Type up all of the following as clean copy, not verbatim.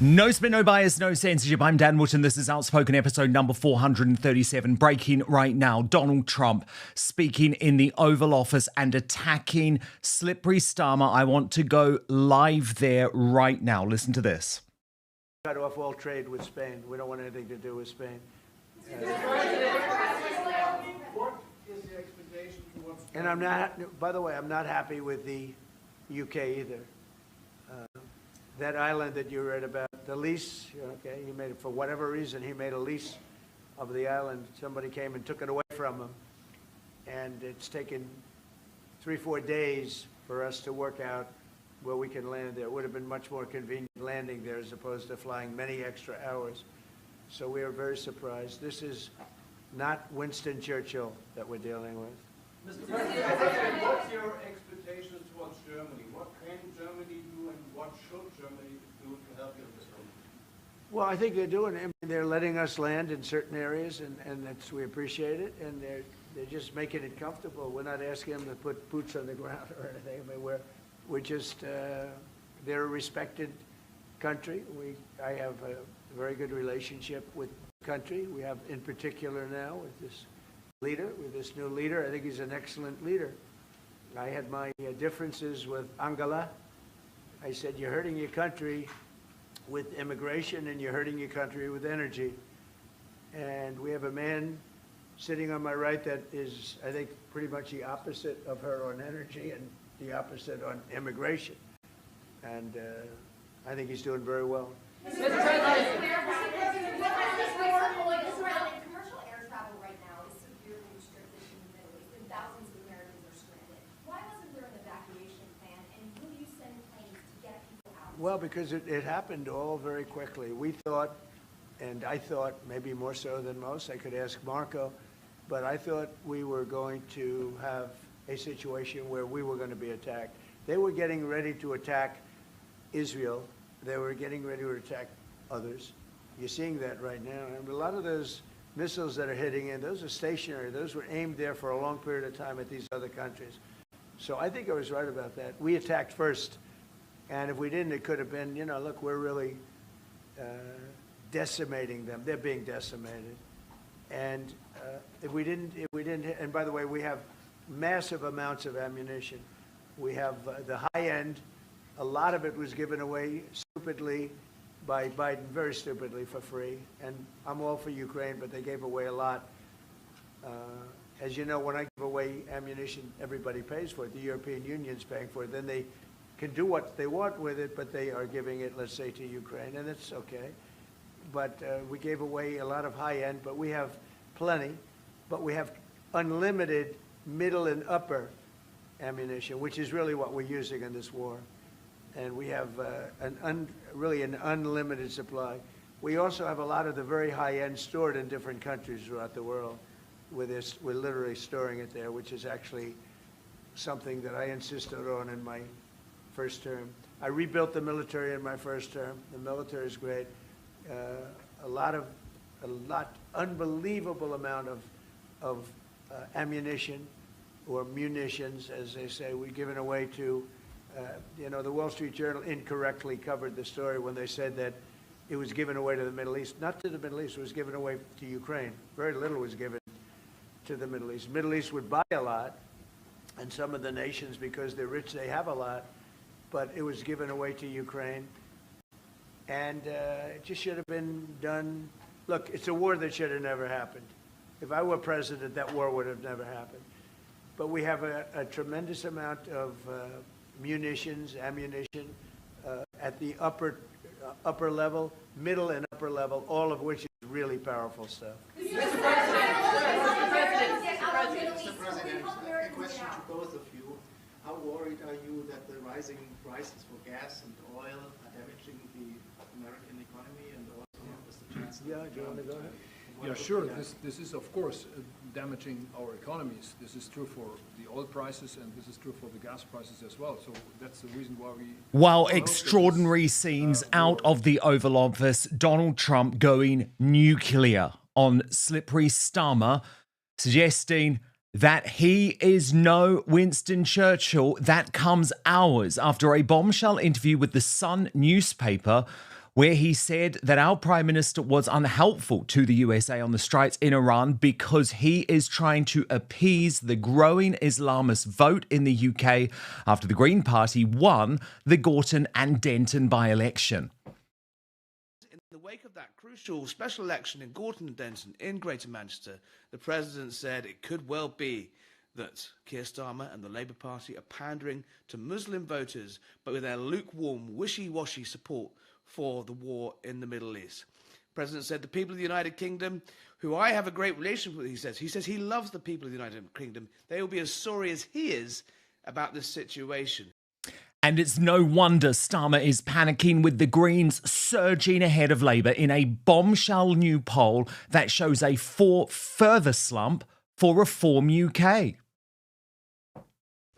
No spin, no bias, no censorship. I'm Dan Wootton. This is Outspoken episode number 437. Breaking right now. Donald Trump speaking in the Oval Office and attacking Slippery Starmer. I want to go live there right now. Listen to this. Cut off all trade with Spain. We don't want anything to do with Spain. What is the expectation towards... And I'm not, by the way, I'm not happy with the UK either. That island that you read about, the lease, okay, he made it, for whatever reason, he made a lease of the island. Somebody came and took it away from him. And it's taken 3-4 days for us to work out where we can land there. It would have been much more convenient landing there as opposed to flying many extra hours. So we are very surprised. This is not Winston Churchill that we're dealing with. Mr. President, what's your expectations towards Germany? What can Germany do and what should Germany do to help you in this moment? Well, I think they're doing it. I mean, they're letting us land in certain areas, and that's, we appreciate it. And they're just making it comfortable. We're not asking them to put boots on the ground or anything. I mean, we're just, they're a respected country. I have a very good relationship with the country. We have, in particular now, with this leader, with this new leader. I think he's an excellent leader. I had my differences with Angela. I said, you're hurting your country with immigration and you're hurting your country with energy. And we have a man sitting on my right that is, I think, pretty much the opposite of her on energy and the opposite on immigration. And I think he's doing very well. Mr. President, commercial air travel right now is severely restricted in the Middle East, and thousands of Americans are stranded. Why wasn't there an evacuation plan, and will you send planes to get people out? Well, because it happened all very quickly. We thought, and I thought maybe more so than most, I could ask Marco, but I thought we were going to have a situation where we were going to be attacked. They were getting ready to attack Israel. They were getting ready to attack others. You're seeing that right now. And a lot of those missiles that are hitting in, those are stationary. Those were aimed there for a long period of time at these other countries. So I think I was right about that. We attacked first. And if we didn't, it could have been, you know, look, we're really decimating them. They're being decimated. And if we didn't, and by the way, we have massive amounts of ammunition. We have the high end. A lot of it was given away stupidly by Biden, very stupidly, for free. And I'm all for Ukraine, but they gave away a lot. As you know, when I give away ammunition, everybody pays for it. The European Union's paying for it. Then they can do what they want with it, but they are giving it, let's say, to Ukraine, and it's okay. But we gave away a lot of high-end, but we have plenty. But we have unlimited middle and upper ammunition, which is really what we're using in this war. And we have really an unlimited supply. We also have a lot of the very high-end stored in different countries throughout the world. We're literally storing it there, which is actually something that I insisted on in my first term. I rebuilt the military in my first term. The military is great. Unbelievable amount of ammunition, or munitions, as they say, we've given away to. You know, the Wall Street Journal incorrectly covered the story when they said that it was given away to the Middle East. Not to the Middle East, it was given away to Ukraine. Very little was given to the Middle East. Middle East would buy a lot, and some of the nations, because they're rich, they have a lot, but it was given away to Ukraine. And it just should have been done. Look, it's a war that should have never happened. If I were president, that war would have never happened. But we have a tremendous amount of munitions, ammunition at the upper level, middle and upper level, all of which is really powerful stuff. Mr. President, a question to both of you. How worried are you that the rising prices for gas and oil are damaging the American economy and also Mr. Chancellor? Yeah, do you want to go ahead? Yeah, sure. This is, of course, damaging our economies. This is true for the oil prices, and this is true for the gas prices as well. So that's the reason why we... While extraordinary scenes out of the Oval Office, Donald Trump going nuclear on Slippery Starmer, suggesting that he is no Winston Churchill. That comes hours after a bombshell interview with the Sun newspaper where he said that our Prime Minister was unhelpful to the USA on the strikes in Iran because he is trying to appease the growing Islamist vote in the UK after the Green Party won the Gorton and Denton by-election. In the wake of that crucial special election in Gorton and Denton in Greater Manchester, the President said it could well be that Keir Starmer and the Labour Party are pandering to Muslim voters, but with their lukewarm, wishy-washy support for the war in the Middle East. The President said the people of the United Kingdom, who I have a great relationship with, he says he loves the people of the United Kingdom. They will be as sorry as he is about this situation. And it's no wonder Starmer is panicking, with the Greens surging ahead of Labour in a bombshell new poll that shows a further slump for Reform UK.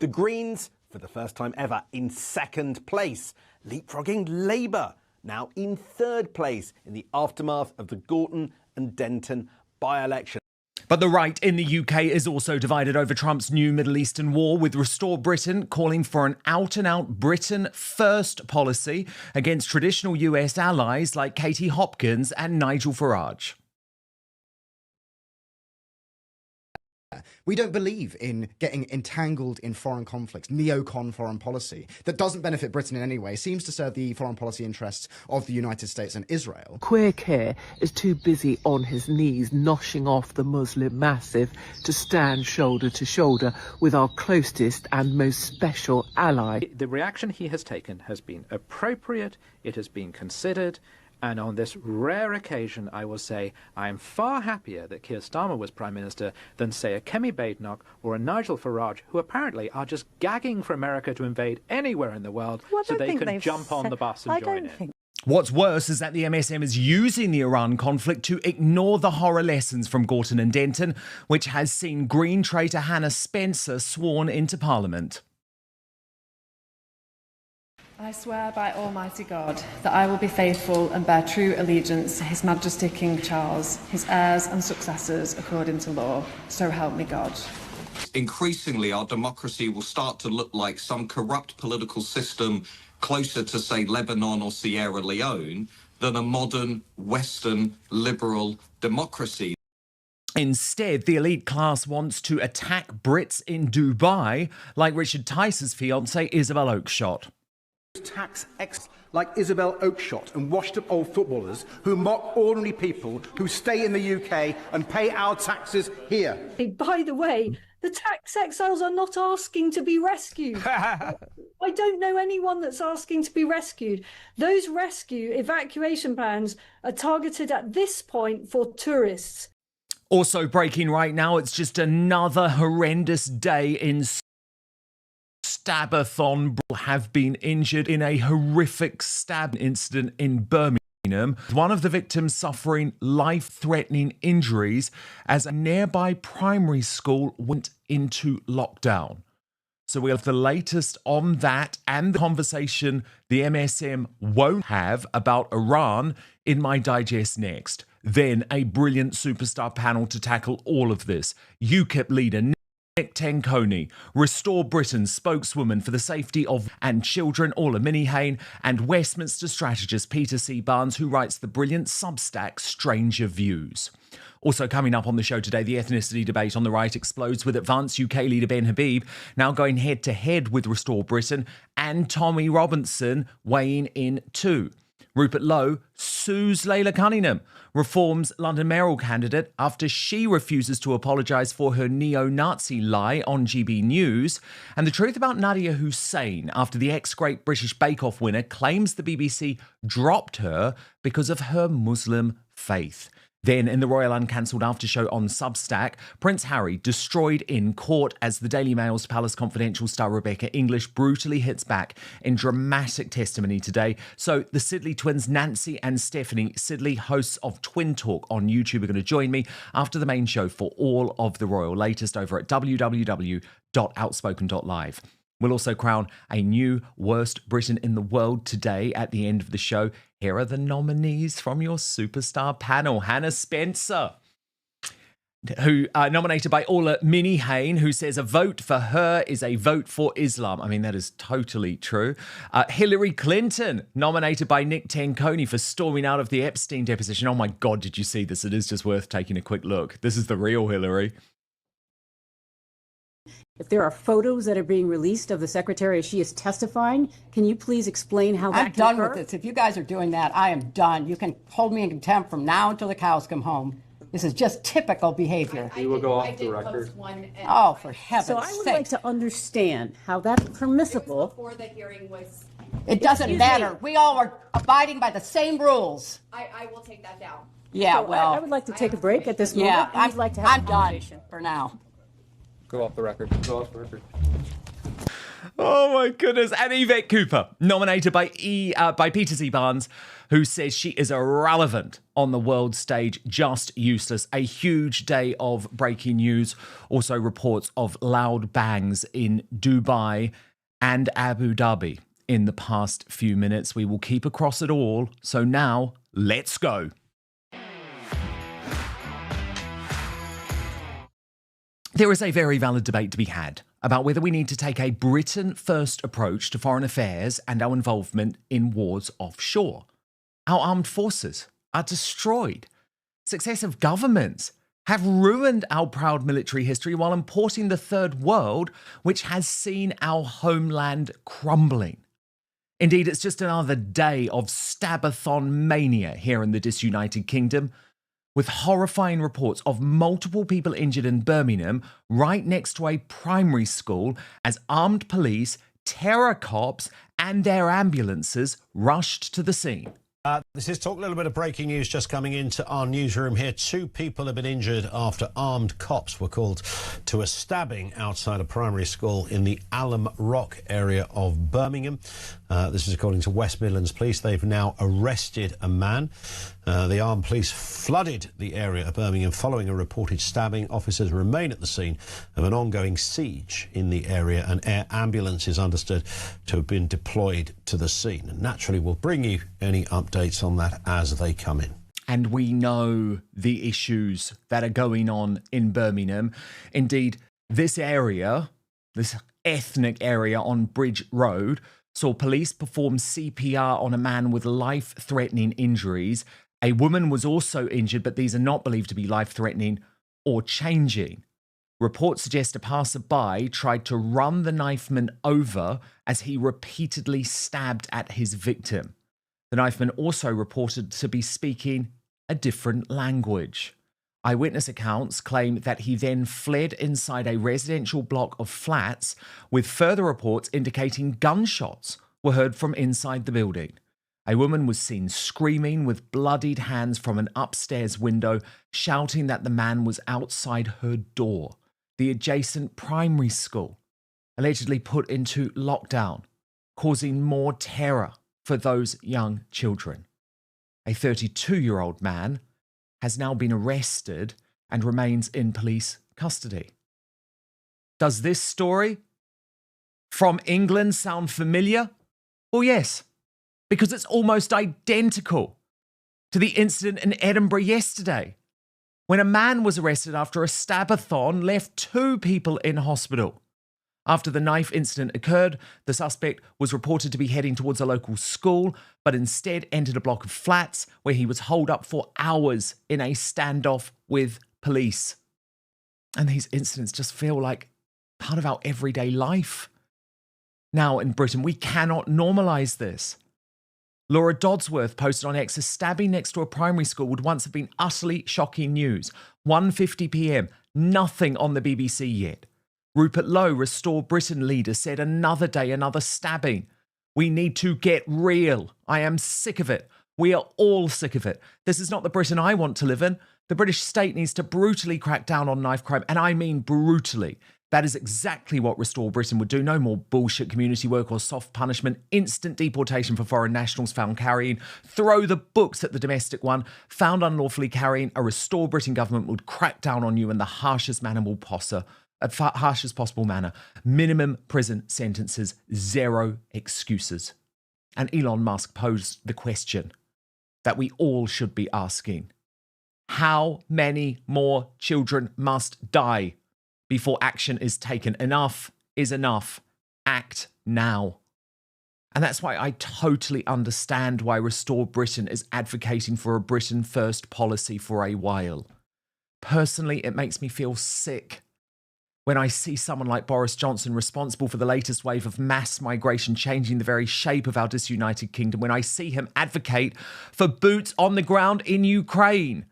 The Greens, for the first time ever, in second place, leapfrogging Labour, now in third place in the aftermath of the Gorton and Denton by-election. But the right in the UK is also divided over Trump's new Middle Eastern war, with Restore Britain calling for an out-and-out Britain first policy against traditional US allies like Katie Hopkins and Nigel Farage. We don't believe in getting entangled in foreign conflicts, neocon foreign policy that doesn't benefit Britain in any way, seems to serve the foreign policy interests of the United States and Israel. Keir is too busy on his knees noshing off the Muslim massive to stand shoulder to shoulder with our closest and most special ally. The reaction he has taken has been appropriate, it has been considered, and on this rare occasion, I will say I am far happier that Keir Starmer was Prime Minister than, say, a Kemi Badenoch or a Nigel Farage, who apparently are just gagging for America to invade anywhere in the world so they can jump on the bus and join in. What's worse is that the MSM is using the Iran conflict to ignore the horror lessons from Gorton and Denton, which has seen Green traitor Hannah Spencer sworn into Parliament. I swear by Almighty God that I will be faithful and bear true allegiance to His Majesty King Charles, his heirs and successors according to law. So help me God. Increasingly, our democracy will start to look like some corrupt political system closer to, say, Lebanon or Sierra Leone than a modern, Western, liberal democracy. Instead, the elite class wants to attack Brits in Dubai, like Richard Tice's fiance, Isabel Oakeshott. Tax ex like Isabel Oakeshott and washed-up old footballers who mock ordinary people who stay in the UK and pay our taxes here. By the way, the tax exiles are not asking to be rescued. I don't know anyone that's asking to be rescued. Those rescue evacuation plans are targeted at this point for tourists. Also breaking right now, it's just another horrendous day in Stabathon. Have been injured in a horrific stab incident in Birmingham. One of the victims suffering life-threatening injuries as a nearby primary school went into lockdown. So we have the latest on that and the conversation the MSM won't have about Iran in my digest next. Then a brilliant superstar panel to tackle all of this. UKIP leader Nick Tenconi, Restore Britain spokeswoman for the safety of and children, Orla Minihane, and Westminster strategist Peter C. Barnes, who writes the brilliant Substack Stranger Views. Also coming up on the show today, the ethnicity debate on the right explodes, with advanced UK leader Ben Habib now going head-to-head with Restore Britain, and Tommy Robinson weighing in too. Rupert Lowe sues Leila Cunningham, Reform's London mayoral candidate, after she refuses to apologise for her neo-Nazi lie on GB News, and the truth about Nadia Hussein after the ex-Great British Bake Off winner claims the BBC dropped her because of her Muslim faith. Then, in the Royal Uncancelled After Show on Substack, Prince Harry destroyed in court as the Daily Mail's Palace Confidential star Rebecca English brutally hits back in dramatic testimony today. So, the Sidley twins, Nancy and Stephanie Sidley, hosts of Twin Talk on YouTube, are going to join me after the main show for all of the royal latest over at www.outspoken.live. We'll also crown a new Worst Britain in the World today at the end of the show. Here are the nominees from your superstar panel. Hannah Spencer, who nominated by Orla Minihane, who says a vote for her is a vote for Islam. I mean, that is totally true. Hillary Clinton, nominated by Nick Tanconi for storming out of the Epstein deposition. Oh my God, did you see this? It is just worth taking a quick look. This is the real Hillary. If there are photos that are being released of the secretary as she is testifying, can you please explain how that can I'm done occur? with this. If you guys are doing that, I am done. You can hold me in contempt from now until the cows come home. This is just typical behavior. We will go off the record. Oh, for heaven's sake. So I would like to understand how that's permissible. Before the hearing was, It doesn't matter. We all are abiding by the same rules. I will take that down. Yeah, So well. I would like to take a break at this moment. Yeah, and we'd like to have I'm a done conversation. for now. Go off the record. Go off the record. Oh my goodness. And Yvette Cooper, nominated by Peter C. Barnes, who says she is irrelevant on the world stage, just useless. A huge day of breaking news. Also reports of loud bangs in Dubai and Abu Dhabi in the past few minutes. We will keep across it all. So now, let's go. There is a very valid debate to be had about whether we need to take a Britain-first approach to foreign affairs and our involvement in wars offshore. Our armed forces are destroyed. Successive governments have ruined our proud military history while importing the third world, which has seen our homeland crumbling. Indeed, it's just another day of stabathon mania here in the disunited kingdom, with horrifying reports of multiple people injured in Birmingham right next to a primary school as armed police, terror cops and their ambulances rushed to the scene. This is Talk. A little bit of breaking news just coming into our newsroom here. 2 people have been injured after armed cops were called to a stabbing outside a primary school in the Alum Rock area of Birmingham. This is according to West Midlands Police. They've now arrested a man. The armed police flooded the area of Birmingham following a reported stabbing. Officers remain at the scene of an ongoing siege in the area, and air ambulance is understood to have been deployed to the scene. And naturally, we'll bring you any updates on that as they come in. And we know the issues that are going on in Birmingham. Indeed, this area, this ethnic area on Bridge Road, saw police perform CPR on a man with life-threatening injuries. A woman was also injured, but these are not believed to be life-threatening or changing. Reports suggest a passerby tried to run the knifeman over as he repeatedly stabbed at his victim. The knifeman also reported to be speaking a different language. Eyewitness accounts claim that he then fled inside a residential block of flats, with further reports indicating gunshots were heard from inside the building. A woman was seen screaming with bloodied hands from an upstairs window, shouting that the man was outside her door, the adjacent primary school, allegedly put into lockdown, causing more terror for those young children. A 32-year-old man has now been arrested and remains in police custody. Does this story from England sound familiar? Well, yes, because it's almost identical to the incident in Edinburgh yesterday, when a man was arrested after a stabathon left 2 people in hospital. After the knife incident occurred, the suspect was reported to be heading towards a local school, but instead entered a block of flats where he was holed up for hours in a standoff with police. And these incidents just feel like part of our everyday life. Now in Britain, we cannot normalise this. Laura Dodsworth posted on X, a stabbing next to a primary school would once have been utterly shocking news. 1:50 p.m, nothing on the BBC yet. Rupert Lowe, Restore Britain leader, said another day, another stabbing. We need to get real. I am sick of it. We are all sick of it. This is not the Britain I want to live in. The British state needs to brutally crack down on knife crime, and I mean brutally. That is exactly what Restore Britain would do. No more bullshit community work or soft punishment. Instant deportation for foreign nationals found carrying. Throw the books at the domestic one. Found unlawfully carrying. A Restore Britain government would crack down on you in the harshest possible manner. Minimum prison sentences, 0 excuses. And Elon Musk posed the question that we all should be asking. How many more children must die before action is taken? Enough is enough. Act now. And that's why I totally understand why Restore Britain is advocating for a Britain First policy for a while. Personally, it makes me feel sick when I see someone like Boris Johnson responsible for the latest wave of mass migration changing the very shape of our disunited kingdom, when I see him advocate for boots on the ground in Ukraine.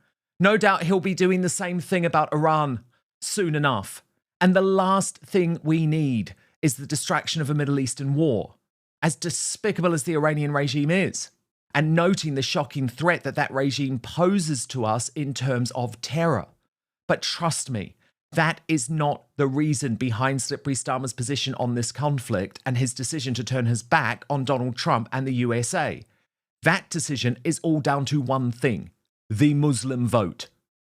No doubt he'll be doing the same thing about Iran soon enough. And the last thing we need is the distraction of a Middle Eastern war, as despicable as the Iranian regime is, and noting the shocking threat that that regime poses to us in terms of terror. But trust me, that is not the reason behind Slippery Starmer's position on this conflict and his decision to turn his back on Donald Trump and the USA. That decision is all down to one thing: the Muslim vote,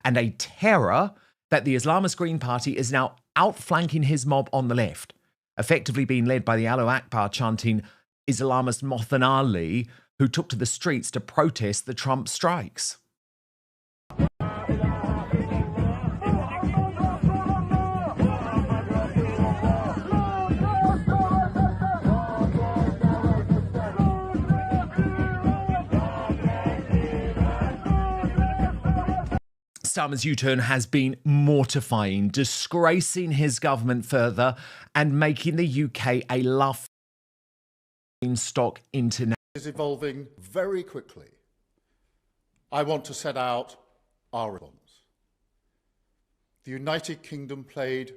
and a terror that the Islamist Green Party is now outflanking his mob on the left, effectively being led by the Allahu Akbar chanting Islamist Mothan Ali, who took to the streets to protest the Trump strikes. Starmer's U-turn has been mortifying, disgracing his government further and making the UK a laughingstock international. Is evolving very quickly. I want to set out our response. The United Kingdom played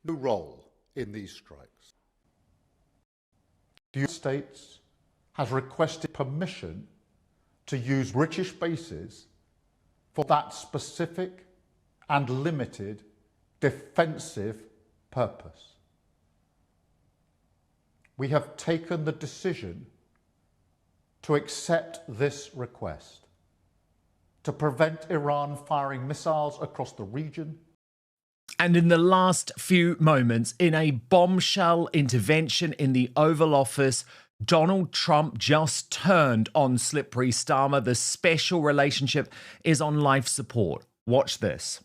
no role in these strikes. The United States has requested permission to use British bases for that specific and limited defensive purpose. We have taken the decision to accept this request to prevent Iran firing missiles across the region. And in the last few moments, in a bombshell intervention in the Oval Office, Donald Trump just turned on Slippery Starmer. The special relationship is on life support. Watch this.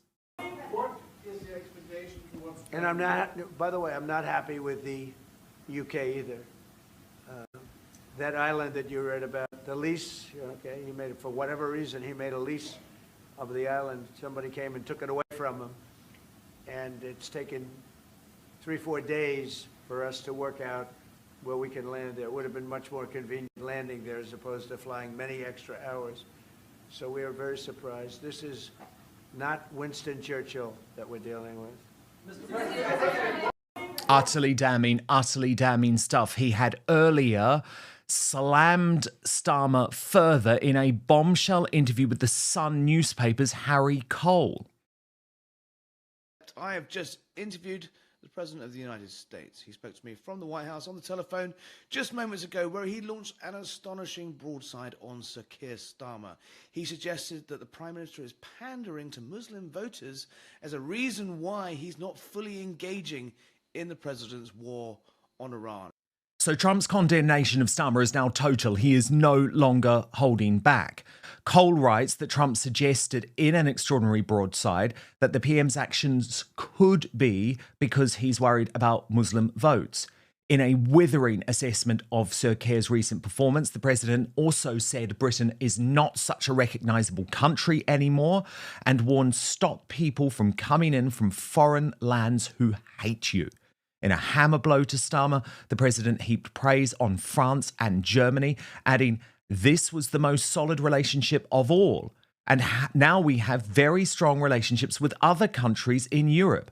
What is the expectation for what's And I'm not, by the way, I'm not happy with the UK either. That island that you read about, the lease, okay, he made it for whatever reason, he made a lease of the island. Somebody came and took it away from him. And it's taken 3-4 days for us to work out where we can land there. It would have been much more convenient landing there as opposed to flying many extra hours. So we are very surprised. This is not Winston Churchill that we're dealing with. Utterly damning stuff. He had earlier slammed Starmer further in a bombshell interview with the Sun newspaper's Harry Cole. I have just interviewed the President of the United States. He spoke to me from the White House on the telephone just moments ago, where he launched an astonishing broadside on Sir Keir Starmer. He suggested that the Prime Minister is pandering to Muslim voters as a reason why he's not fully engaging in the President's war on Iran. So Trump's condemnation of Starmer is now total. He is no longer holding back. Cole writes that Trump suggested in an extraordinary broadside that the PM's actions could be because he's worried about Muslim votes. In a withering assessment of Sir Keir's recent performance, the president also said Britain is not such a recognisable country anymore and warned stop people from coming in from foreign lands who hate you. In a hammer blow to Starmer, the president heaped praise on France and Germany, adding, "This was the most solid relationship of all. And now we have very strong relationships with other countries in Europe."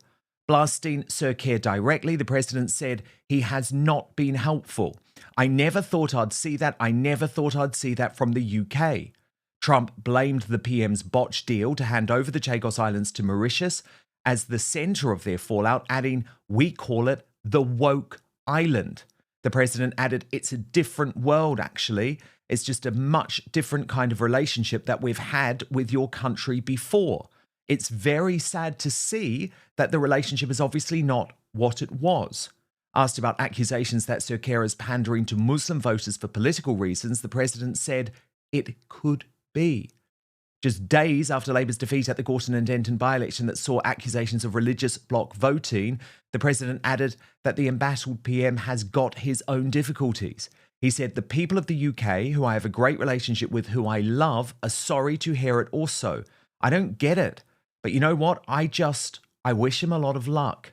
Blasting Sir Keir directly, the president said he has not been helpful. "I never thought I'd see that. I never thought I'd see that from the UK." Trump blamed the PM's botched deal to hand over the Chagos Islands to Mauritius as the centre of their fallout, adding, "We call it the woke island." The president added, "It's a different world, actually. It's just a much different kind of relationship that we've had with your country before. It's very sad to see that the relationship is obviously not what it was." Asked about accusations that Sir Keir is pandering to Muslim voters for political reasons, the president said, "It could be." Just days after Labour's defeat at the Gorton and Denton by-election that saw accusations of religious bloc voting, the president added that the embattled PM has got his own difficulties. He said, "The people of the UK, who I have a great relationship with, who I love, are sorry to hear it also. I don't get it. But you know what? I wish him a lot of luck."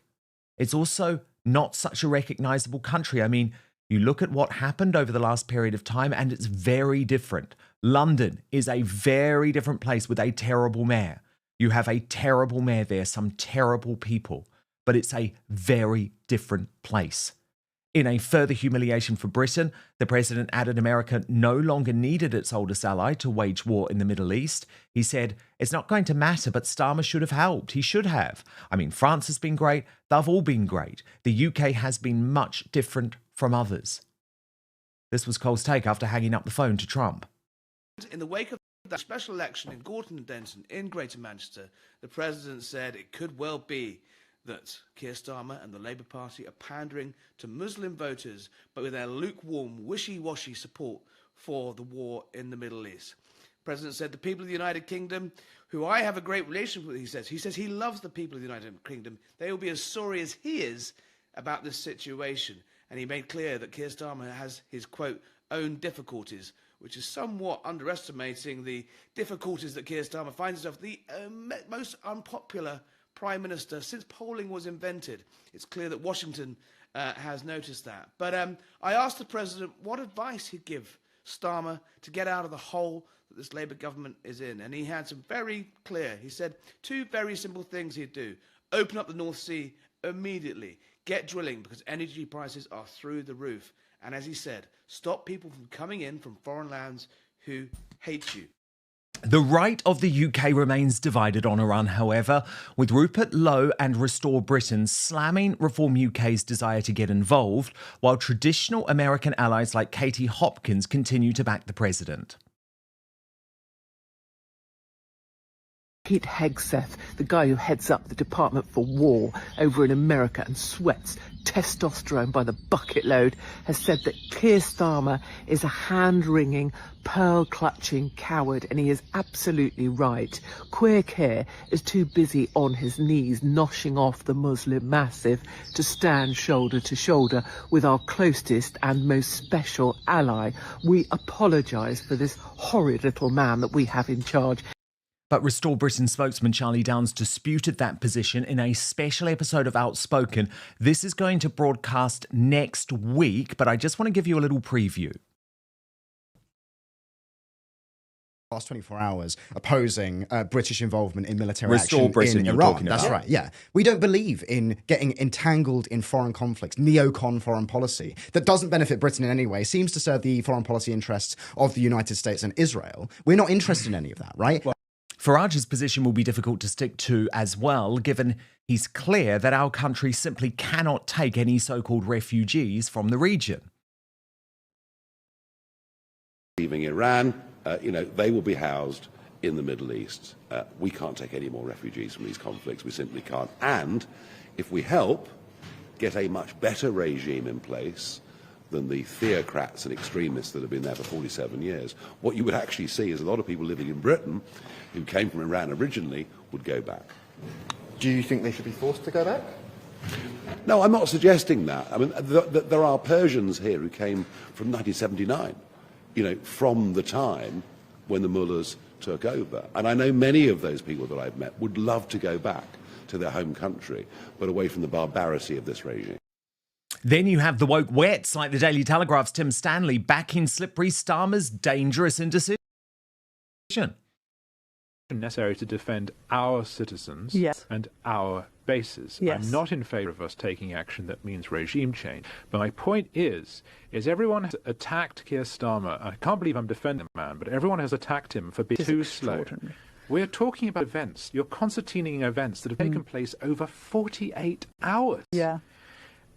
It's also not such a recognisable country. I mean, you look at what happened over the last period of time and it's very different. London is a very different place with a terrible mayor. You have a terrible mayor there, some terrible people, but it's a very different place. In a further humiliation for Britain, the president added America no longer needed its oldest ally to wage war in the Middle East. He said, "It's not going to matter, but Starmer should have helped. He should have. I mean, France has been great. They've all been great. The UK has been much different from others." This was Cole's take after hanging up the phone to Trump. In the wake of that special election in Gorton and Denton in Greater Manchester, the president said it could well be that Keir Starmer and the Labour Party are pandering to Muslim voters, but with their lukewarm, wishy-washy support for the war in the Middle East. The president said, "The people of the United Kingdom, who I have a great relationship with," he says he loves the people of the United Kingdom. "They will be as sorry as he is about this situation." And he made clear that Keir Starmer has his, quote, own difficulties, which is somewhat underestimating the difficulties that Keir Starmer finds himself, the most unpopular Prime Minister since polling was invented. It's clear that Washington has noticed that. But I asked the president what advice he'd give Starmer to get out of the hole that this Labour government is in. And he had some very clear, he said, two very simple things he'd do. Open up the North Sea immediately. Get drilling because energy prices are through the roof. And as he said, stop people from coming in from foreign lands who hate you. The right of the UK remains divided on Iran, however, with Rupert Lowe and Restore Britain slamming Reform UK's desire to get involved, while traditional American allies like Katie Hopkins continue to back the president. Pete Hegseth, the guy who heads up the Department for War over in America and sweats testosterone by the bucket load, has said that Keir Starmer is a hand-wringing, pearl-clutching coward, and he is absolutely right. Queer Keir is too busy on his knees noshing off the Muslim massive to stand shoulder to shoulder with our closest and most special ally. We apologise for this horrid little man that we have in charge. But Restore Britain spokesman Charlie Downs disputed that position in a special episode of Outspoken. This is going to broadcast next week, but I just want to give you a little preview. Last 24 hours opposing British involvement in military Restore action Britain, in you're Iran. talking That's about. right, yeah. We don't believe in getting entangled in foreign conflicts, neocon foreign policy that doesn't benefit Britain in any way, seems to serve the foreign policy interests of the United States and Israel. We're not interested in any of that, right? Farage's position will be difficult to stick to as well, given he's clear that our country simply cannot take any so-called refugees from the region. Leaving Iran, they will be housed in the Middle East. We can't take any more refugees from these conflicts. We simply can't. And if we help get a much better regime in place than the theocrats and extremists that have been there for 47 years, what you would actually see is a lot of people living in Britain who came from Iran originally would go back. Do you think they should be forced to go back? No, I'm not suggesting that. I mean, there are Persians here who came from 1979, from the time when the mullahs took over. And I know many of those people that I've met would love to go back to their home country, but away from the barbarity of this regime. Then you have the woke wets like the Daily Telegraph's Tim Stanley backing Slippery Starmer's dangerous indecision. Necessary to defend our citizens and our bases. Yes. I'm not in favour of us taking action that means regime change. But my point is everyone has attacked Keir Starmer. I can't believe I'm defending the man, but everyone has attacked him for being too slow. We're talking about events. You're concertining events that have taken place over 48 hours. Yeah.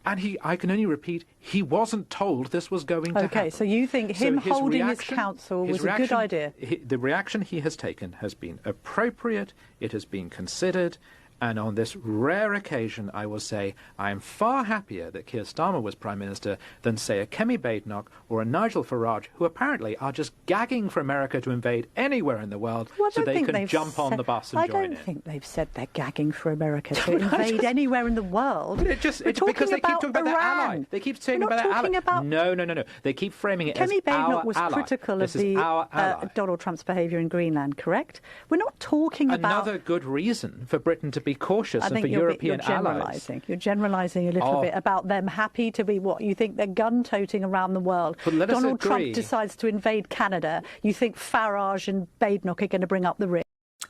And I can only repeat, he wasn't told this was going to happen. Okay, so you think him holding his counsel was a good idea? The reaction he has taken has been appropriate, it has been considered, And on this rare occasion, I will say I am far happier that Keir Starmer was Prime Minister than, say, a Kemi Badenoch or a Nigel Farage, who apparently are just gagging for America to invade anywhere in the world so they can jump on the bus and join in. I don't think they've said they're gagging for America to invade anywhere in the world. It's because they keep talking about their ally. They keep talking about their ally. No. They keep framing it as Kemi our Badenoch was ally. critical This of is our ally. Donald Trump's behaviour in Greenland, correct? We're not talking about... Another good reason for Britain to be cautious and for you're European generalising. You're generalising a little bit about them happy to be what? You think they're gun-toting around the world. But let us Donald agree. Trump decides to invade Canada. You think Farage and Badenoch are going to bring up the rear.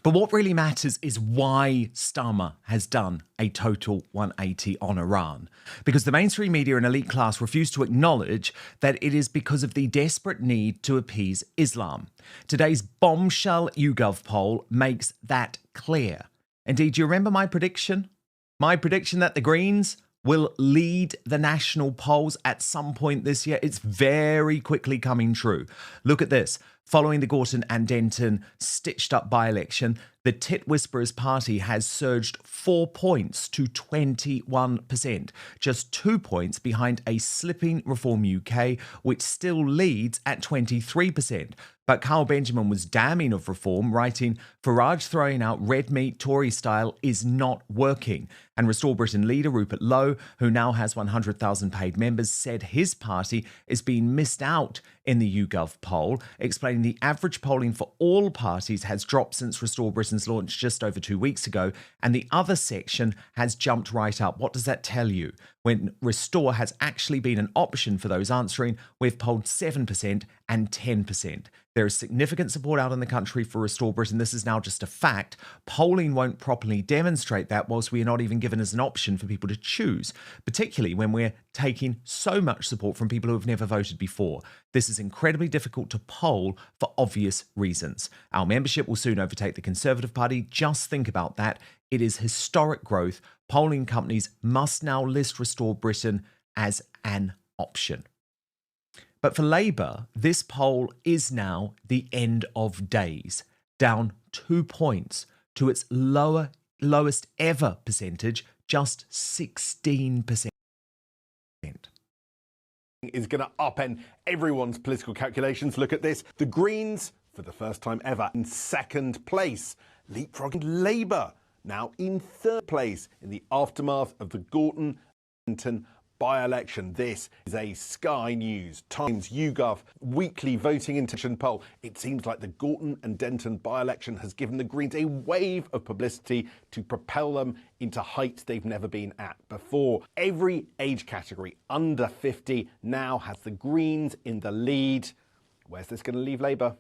But what really matters is why Starmer has done a total 180 on Iran. Because the mainstream media and elite class refuse to acknowledge that it is because of the desperate need to appease Islam. Today's bombshell YouGov poll makes that clear. Indeed, do you remember my prediction? My prediction that the Greens will lead the national polls at some point this year. It's very quickly coming true. Look at this. Following the Gorton and Denton stitched-up by-election, the Tit Whisperers party has surged 4 points to 21%, just 2 points behind a slipping Reform UK, which still leads at 23%. But Carl Benjamin was damning of Reform, writing, Farage throwing out red meat Tory style is not working. And Restore Britain leader Rupert Lowe, who now has 100,000 paid members, said his party is being missed out in the YouGov poll, explaining the average polling for all parties has dropped since Restore Britain's launch just over 2 weeks ago, and the other section has jumped right up. What does that tell you? When Restore has actually been an option for those answering, we've polled 7% and 10%. There is significant support out in the country for Restore Britain. This is now just a fact. Polling won't properly demonstrate that whilst we are not even given as an option for people to choose, particularly when we're taking so much support from people who have never voted before. This is incredibly difficult to poll for obvious reasons. Our membership will soon overtake the Conservative Party. Just think about that. It is historic growth. Polling companies must now list Restore Britain as an option. But for Labour, this poll is now the end of days, down 2 points to its lowest ever percentage, just 16%. Is going to upend everyone's political calculations. Look at this. The Greens, for the first time ever, in second place, leapfrogging Labour, now in third place in the aftermath of the Gorton and Denton by-election. This is a Sky News Times YouGov weekly voting intention poll. It seems like the Gorton and Denton by-election has given the Greens a wave of publicity to propel them into heights they've never been at before. Every age category under 50 now has the Greens in the lead. Where's this going to leave Labour?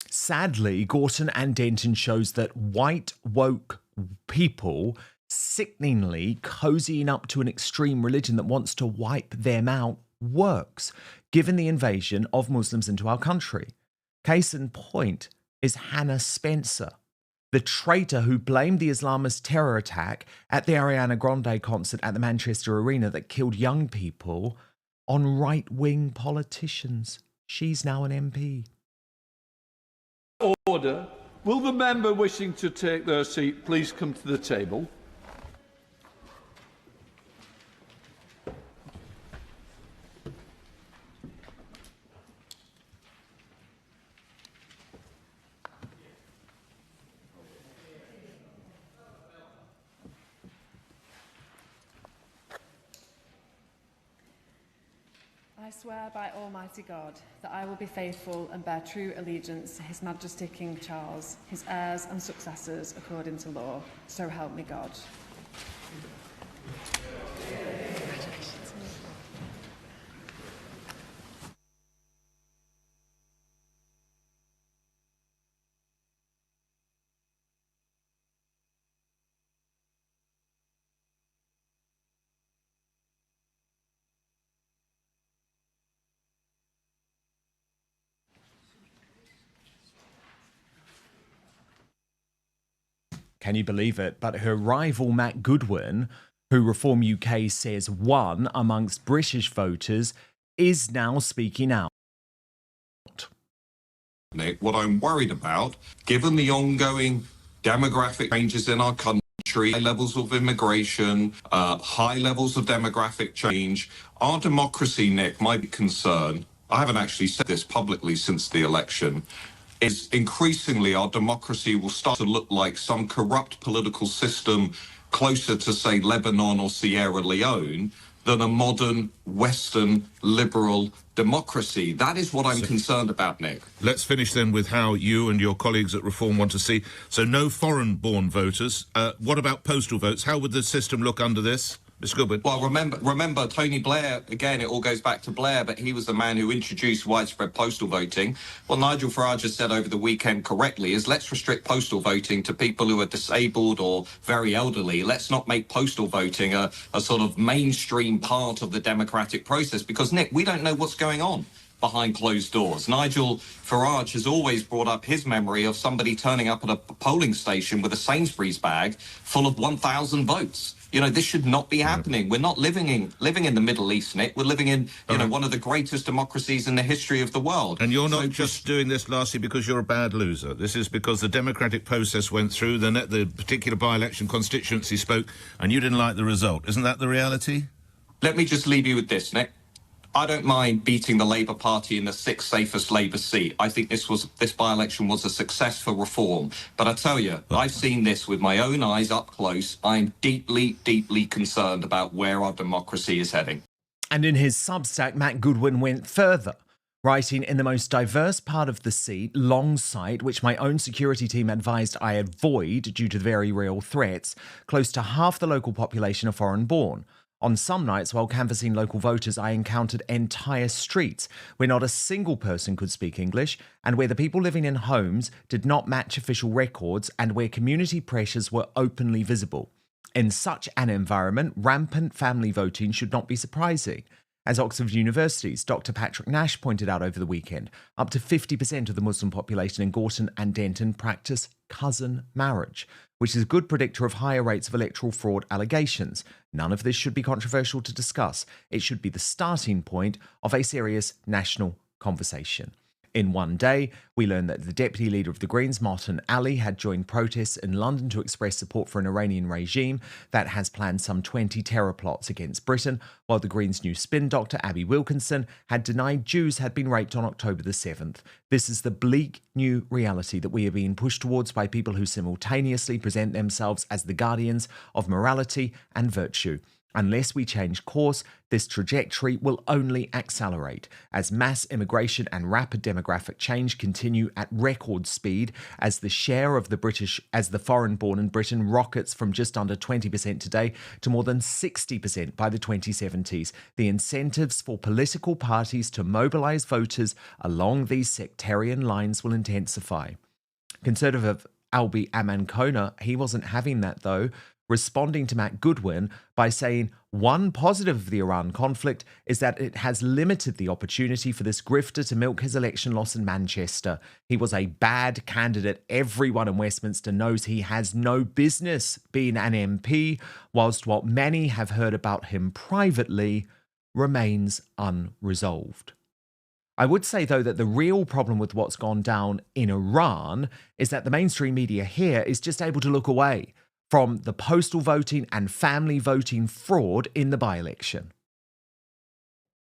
Sadly, Gorton and Denton shows that white woke people sickeningly cozying up to an extreme religion that wants to wipe them out works, given the invasion of Muslims into our country. Case in point is Hannah Spencer, the traitor who blamed the Islamist terror attack at the Ariana Grande concert at the Manchester Arena that killed young people on right-wing politicians. She's now an MP. Order. Will the member wishing to take their seat please come to the table? I swear by Almighty God that I will be faithful and bear true allegiance to His Majesty King Charles, his heirs and successors according to law. So help me God. Can you believe it? But her rival, Matt Goodwin, who Reform UK says won amongst British voters, is now speaking out. Nick, what I'm worried about, given the ongoing demographic changes in our country, high levels of immigration, high levels of demographic change. Our democracy, Nick, my concern, I haven't actually said this publicly since the election, is increasingly our democracy will start to look like some corrupt political system closer to, say, Lebanon or Sierra Leone than a modern, Western, liberal democracy. That is what I'm concerned about, Nick. Let's finish then with how you and your colleagues at Reform want to see. So no foreign-born voters. What about postal votes? How would the system look under this? Ms. Goodwin. Well, remember, Tony Blair, again, it all goes back to Blair, but he was the man who introduced widespread postal voting. What Nigel Farage has said over the weekend correctly is let's restrict postal voting to people who are disabled or very elderly. Let's not make postal voting a sort of mainstream part of the democratic process because, Nick, we don't know what's going on behind closed doors. Nigel Farage has always brought up his memory of somebody turning up at a polling station with a Sainsbury's bag full of 1,000 votes. You know, this should not be happening. We're not living in the Middle East, Nick. We're living in, one of the greatest democracies in the history of the world. And you're not just doing this, lastly, because you're a bad loser. This is because the democratic process went through, the particular by-election constituency spoke, and you didn't like the result. Isn't that the reality? Let me just leave you with this, Nick. I don't mind beating the Labour Party in the 6th safest Labour seat. I think this by-election was a success for reform. But I tell you, I've seen this with my own eyes up close. I'm deeply, deeply concerned about where our democracy is heading. And in his Substack, Matt Goodwin went further, writing, in the most diverse part of the seat, Longsight, which my own security team advised I avoid due to the very real threats, close to half the local population are foreign-born. On some nights, while canvassing local voters, I encountered entire streets where not a single person could speak English and where the people living in homes did not match official records and where community pressures were openly visible. In such an environment, rampant family voting should not be surprising. As Oxford University's Dr. Patrick Nash pointed out over the weekend, up to 50% of the Muslim population in Gorton and Denton practice cousin marriage, which is a good predictor of higher rates of electoral fraud allegations. None of this should be controversial to discuss. It should be the starting point of a serious national conversation. In one day, we learned that the deputy leader of the Greens, Martin Ali, had joined protests in London to express support for an Iranian regime that has planned some 20 terror plots against Britain, while the Greens' new spin doctor, Abby Wilkinson, had denied Jews had been raped on October the 7th. This is the bleak new reality that we are being pushed towards by people who simultaneously present themselves as the guardians of morality and virtue. Unless we change course, this trajectory will only accelerate as mass immigration and rapid demographic change continue at record speed as the share of the foreign-born in Britain rockets from just under 20% today to more than 60% by the 2070s. The incentives for political parties to mobilise voters along these sectarian lines will intensify. Conservative Albi Amankona, he wasn't having that though, responding to Matt Goodwin by saying one positive of the Iran conflict is that it has limited the opportunity for this grifter to milk his election loss in Manchester. He was a bad candidate. Everyone in Westminster knows he has no business being an MP, whilst what many have heard about him privately remains unresolved. I would say, though, that the real problem with what's gone down in Iran is that the mainstream media here is just able to look away from the postal voting and family voting fraud in the by-election.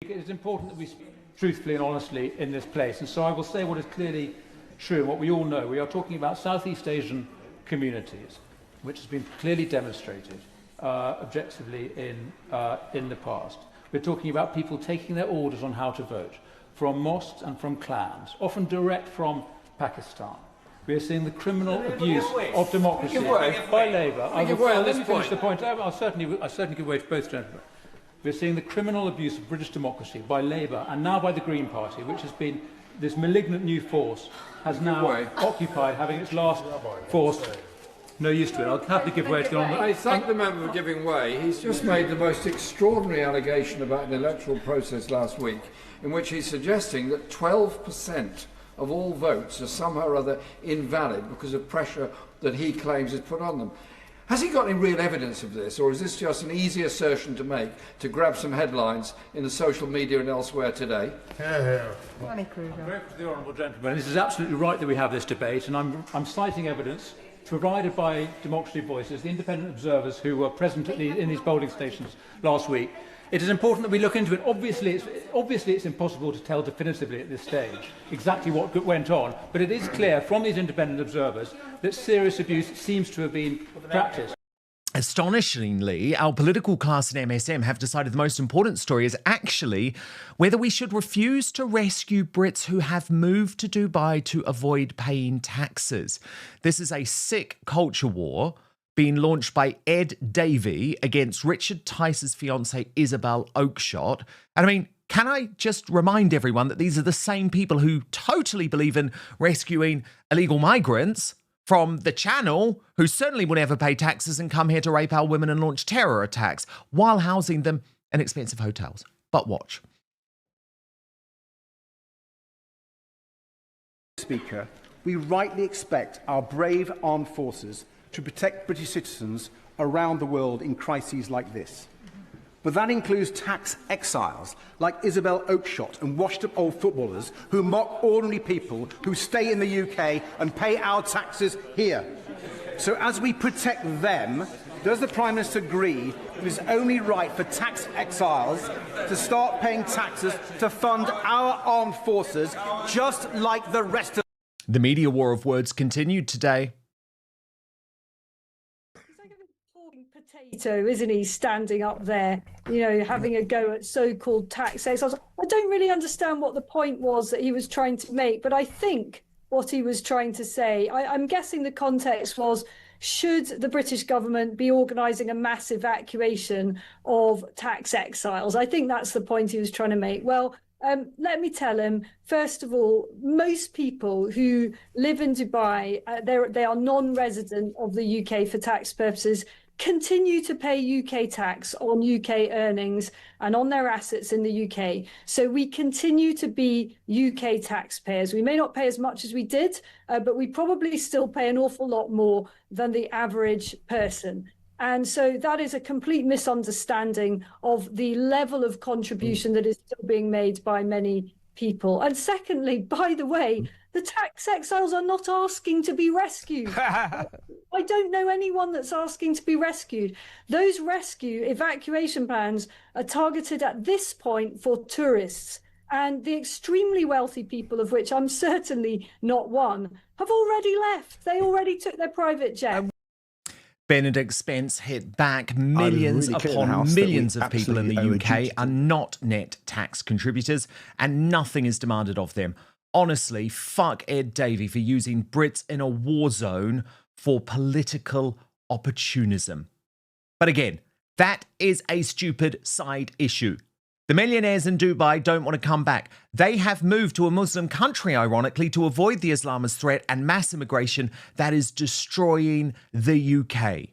It is important that we speak truthfully and honestly in this place, and so I will say what is clearly true and what we all know. We are talking about Southeast Asian communities, which has been clearly demonstrated objectively in the past. We're talking about people taking their orders on how to vote from mosques and from clans, often direct from Pakistan. We are seeing the criminal abuse of democracy by Labour. Let me finish the point. I'll certainly give way to both gentlemen. We're seeing the criminal abuse of British democracy by Labour and now by the Green Party, which has been this malignant new force, has now occupied, having its last force. No use to it. I'll happily give way to the honourable. I thank the member for giving way. He's just made the most extraordinary allegation about an electoral process last week, in which he's suggesting that 12% of all votes are somehow or other invalid because of pressure that he claims is put on them. Has he got any real evidence of this, or is this just an easy assertion to make to grab some headlines in the social media and elsewhere today? The honourable gentleman. This is absolutely right that we have this debate, and I'm citing evidence provided by Democracy Voices, the independent observers who were present at in these polling stations last week. It is important that we look into it. Obviously, it's impossible to tell definitively at this stage exactly what went on, but it is clear from these independent observers that serious abuse seems to have been practiced. Astonishingly, our political class in MSM have decided the most important story is actually whether we should refuse to rescue Brits who have moved to Dubai to avoid paying taxes. This is a sick culture war being launched by Ed Davey against Richard Tice's fiance Isabel Oakeshott. And I mean, can I just remind everyone that these are the same people who totally believe in rescuing illegal migrants from the Channel, who certainly will never pay taxes and come here to rape our women and launch terror attacks while housing them in expensive hotels. But watch. Speaker, we rightly expect our brave armed forces to protect British citizens around the world in crises like this. But that includes tax exiles like Isabel Oakeshott and washed-up old footballers who mock ordinary people who stay in the UK and pay our taxes here. So as we protect them, does the Prime Minister agree it is only right for tax exiles to start paying taxes to fund our armed forces just like the rest of... The media war of words continued today. Potato, isn't he, standing up there, you know, having a go at so-called tax exiles. I don't really understand what the point was that he was trying to make, but I think what he was trying to say, I'm guessing the context was, should the British government be organising a mass evacuation of tax exiles? I think that's the point he was trying to make. Well, let me tell him, first of all, most people who live in Dubai, they are non-resident of the UK for tax purposes, continue to pay UK tax on UK earnings and on their assets in the UK. So we continue to be UK taxpayers. We may not pay as much as we did, but we probably still pay an awful lot more than the average person. And so that is a complete misunderstanding of the level of contribution that is still being made by many people. And secondly, by the way, the tax exiles are not asking to be rescued. I don't know anyone that's asking to be rescued. Those rescue evacuation plans are targeted at this point for tourists. And the extremely wealthy people, of which I'm certainly not one, have already left. They already took their private jet. Benedict Spence hit back. Millions upon millions of people in the UK are not net tax contributors, and nothing is demanded of them. Honestly, fuck Ed Davey for using Brits in a war zone for political opportunism. But again, that is a stupid side issue. The millionaires in Dubai don't want to come back. They have moved to a Muslim country, ironically, to avoid the Islamist threat and mass immigration that is destroying the UK.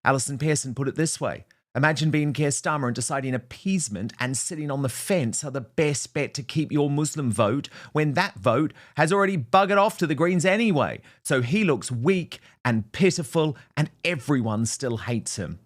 Alison Pearson put it this way. Imagine being Keir Starmer and deciding appeasement and sitting on the fence are the best bet to keep your Muslim vote when that vote has already buggered off to the Greens anyway. So he looks weak and pitiful and everyone still hates him.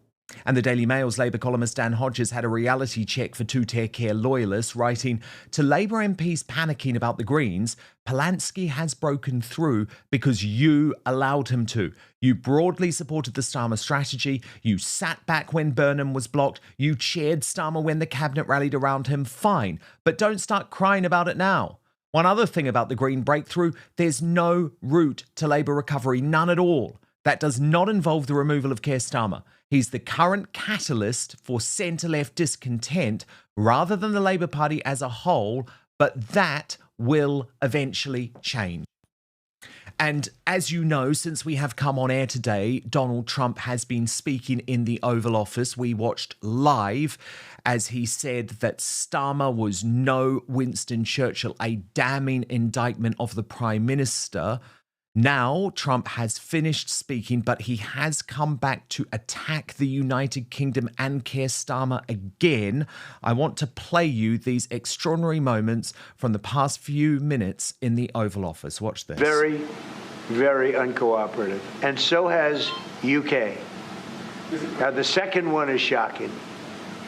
And the Daily Mail's Labour columnist Dan Hodges had a reality check for two-tier Keir loyalists, writing, to Labour MPs panicking about the Greens, Polanski has broken through because you allowed him to. You broadly supported the Starmer strategy. You sat back when Burnham was blocked. You cheered Starmer when the cabinet rallied around him. Fine, but don't start crying about it now. One other thing about the Green breakthrough, there's no route to Labour recovery, none at all. That does not involve the removal of Keir Starmer. He's the current catalyst for centre-left discontent rather than the Labour Party as a whole, but that will eventually change. And as you know, since we have come on air today, Donald Trump has been speaking in the Oval Office. We watched live as he said that Starmer was no Winston Churchill, a damning indictment of the Prime Minister. Now, Trump has finished speaking, but he has come back to attack the United Kingdom and Keir Starmer again. I want to play you these extraordinary moments from the past few minutes in the Oval Office. Watch this. Very, very uncooperative. And so has UK. Now, the second one is shocking,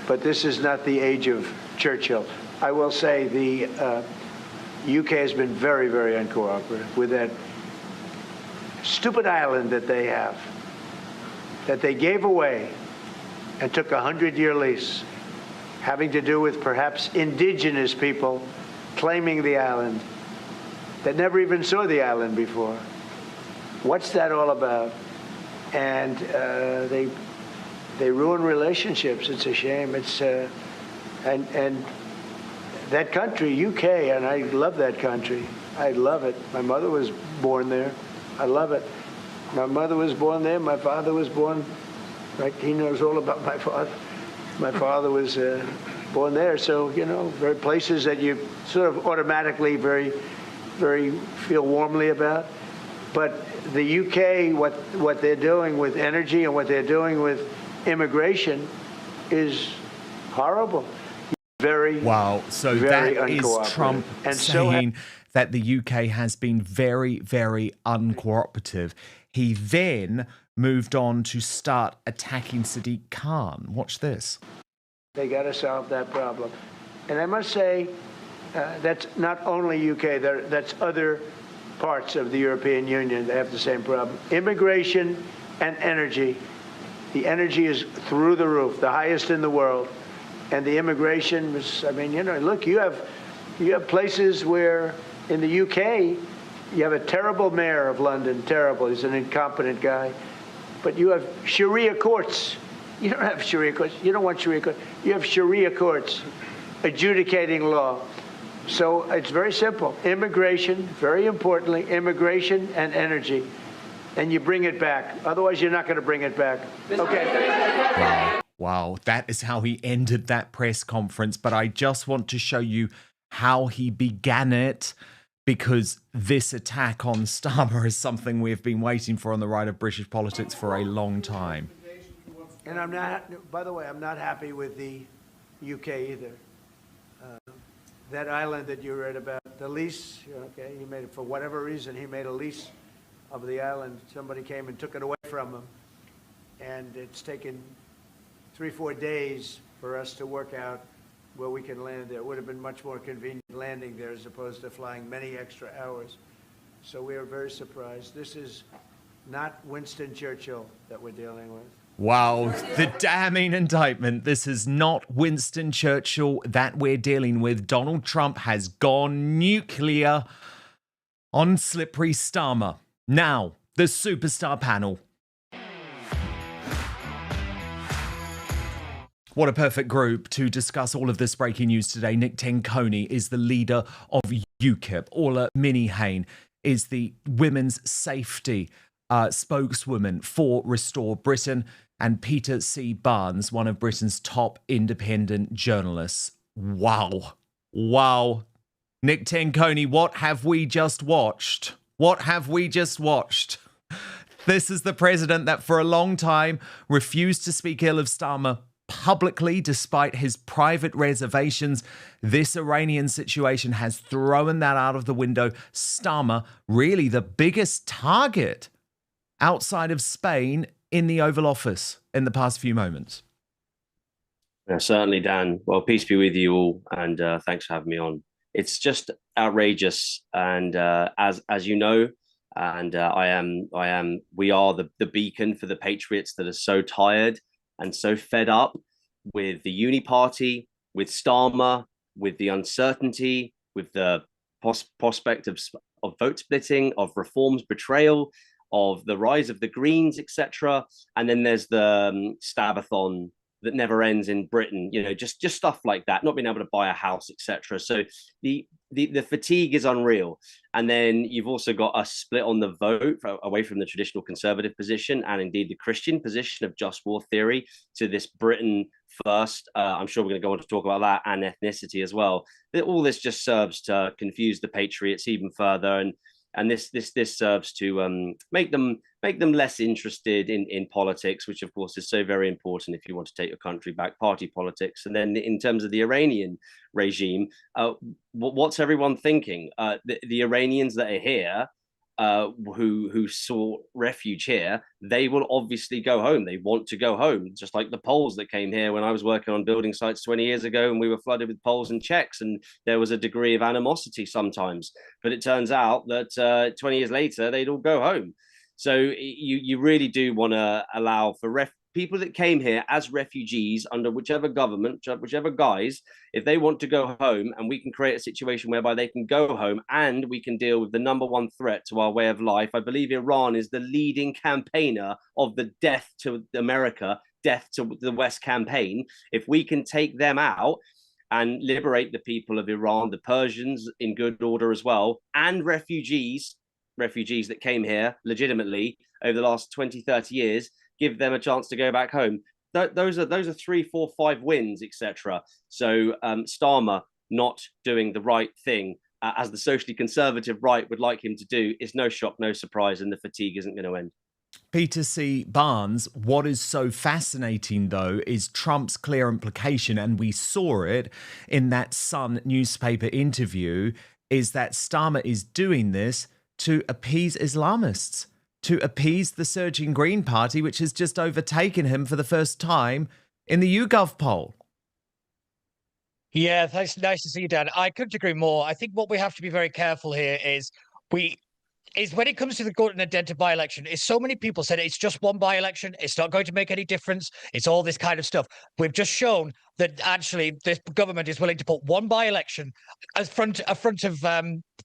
but this is not the age of Churchill. I will say the UK has been very, very uncooperative with that stupid island that they have, that they gave away and took a 100-year lease, having to do with perhaps indigenous people claiming the island that never even saw the island before. What's that all about? And they ruin relationships. It's a shame. It's and that country, UK, and I love that country. I love it. My mother was born there. I love it. My mother was born there. My father was born. Right? He knows all about my father. My father was born there. So, you know, very places that you sort of automatically very feel warmly about. But the UK, what they're doing with energy and what they're doing with immigration is horrible. Very wow. So very that is Trump and saying that the UK has been very, very uncooperative. He then moved on to start attacking Sadiq Khan. Watch this. They got to solve that problem. And I must say, that's not only UK, that's other parts of the European Union that have the same problem. Immigration and energy. The energy is through the roof, the highest in the world. And the immigration was, I mean, you know, look, you have places where in the UK, you have a terrible mayor of London, terrible. He's an incompetent guy. But you have Sharia courts. You don't have Sharia courts. You don't want Sharia courts. You have Sharia courts adjudicating law. So it's very simple. Immigration, very importantly, immigration and energy. And you bring it back. Otherwise, you're not going to bring it back. Okay. Wow, that is how he ended that press conference. But I just want to show you how he began it, because this attack on Starmer is something we have been waiting for on the right of British politics for a long time. And I'm not, by the way, I'm not happy with the UK either. That island that you read about, the lease, okay, he made it for whatever reason, he made a lease of the island. Somebody came and took it away from him. And it's taken 3-4 days for us to work out where we can land there. It would have been much more convenient landing there as opposed to flying many extra hours. So we are very surprised. This is not Winston Churchill that we're dealing with. Wow, the damning indictment. This is not Winston Churchill that we're dealing with. Donald Trump has gone nuclear on Slippery Starmer. Now, the superstar panel. What a perfect group to discuss all of this breaking news today. Nick Tenconi is the leader of UKIP. Orla Minihane is the women's safety spokeswoman for Restore Britain. And Peter C. Barnes, one of Britain's top independent journalists. Wow. Wow. Nick Tenconi, what have we just watched? What have we just watched? This is the president that for a long time refused to speak ill of Starmer publicly, despite his private reservations. This Iranian situation has thrown that out of the window. Starmer, really the biggest target outside of Spain in the Oval Office in the past few moments. Yeah, certainly, Dan. Well, peace be with you all, and thanks for having me on. It's just outrageous, and as you know, and we are the beacon for the patriots that are so tired and so fed up with the Uni Party, with Starmer, with the uncertainty, with the prospect of vote splitting, of reforms betrayal, of the rise of the Greens, etc. And then there's the Stabathon that never ends in Britain, you know, just stuff like that, not being able to buy a house, etc. So the fatigue is unreal. And then you've also got a split on the vote away from the traditional conservative position and indeed the Christian position of just war theory to this Britain first. I'm sure we're going to go on to talk about that, and ethnicity as well. All this just serves to confuse the patriots even further, and this serves to make them less interested in politics, which of course is so very important if you want to take your country back, party politics. And then in terms of the Iranian regime, what's everyone thinking? The Iranians that are here, who sought refuge here, they will obviously go home. They want to go home, just like the Poles that came here when I was working on building sites 20 years ago, and we were flooded with Poles and Czechs, and there was a degree of animosity sometimes. But it turns out that 20 years later, they'd all go home. So you really do want to allow for people that came here as refugees under whichever government, whichever guise, if they want to go home, and we can create a situation whereby they can go home and we can deal with the number one threat to our way of life. I believe Iran is the leading campaigner of the death to America, death to the West campaign. If we can take them out and liberate the people of Iran, the Persians in good order as well, and refugees that came here legitimately over the last 20, 30 years, give them a chance to go back home. Those are 3, 4, 5 wins, etc. So Starmer not doing the right thing, as the socially conservative right would like him to do, is no shock, no surprise, and the fatigue isn't going to end. Peter C. Barnes, what is so fascinating, though, is Trump's clear implication, and we saw it in that Sun newspaper interview, is that Starmer is doing this to appease Islamists, to appease the surging Green Party, which has just overtaken him for the first time in the YouGov poll. Yeah, thanks. Nice to see you, Dan. I couldn't agree more. I think what we have to be very careful here is when it comes to the Gorton and Denton by-election, is so many people said it's just one by-election, it's not going to make any difference, it's all this kind of stuff. We've just shown that actually this government is willing to put one by-election as front of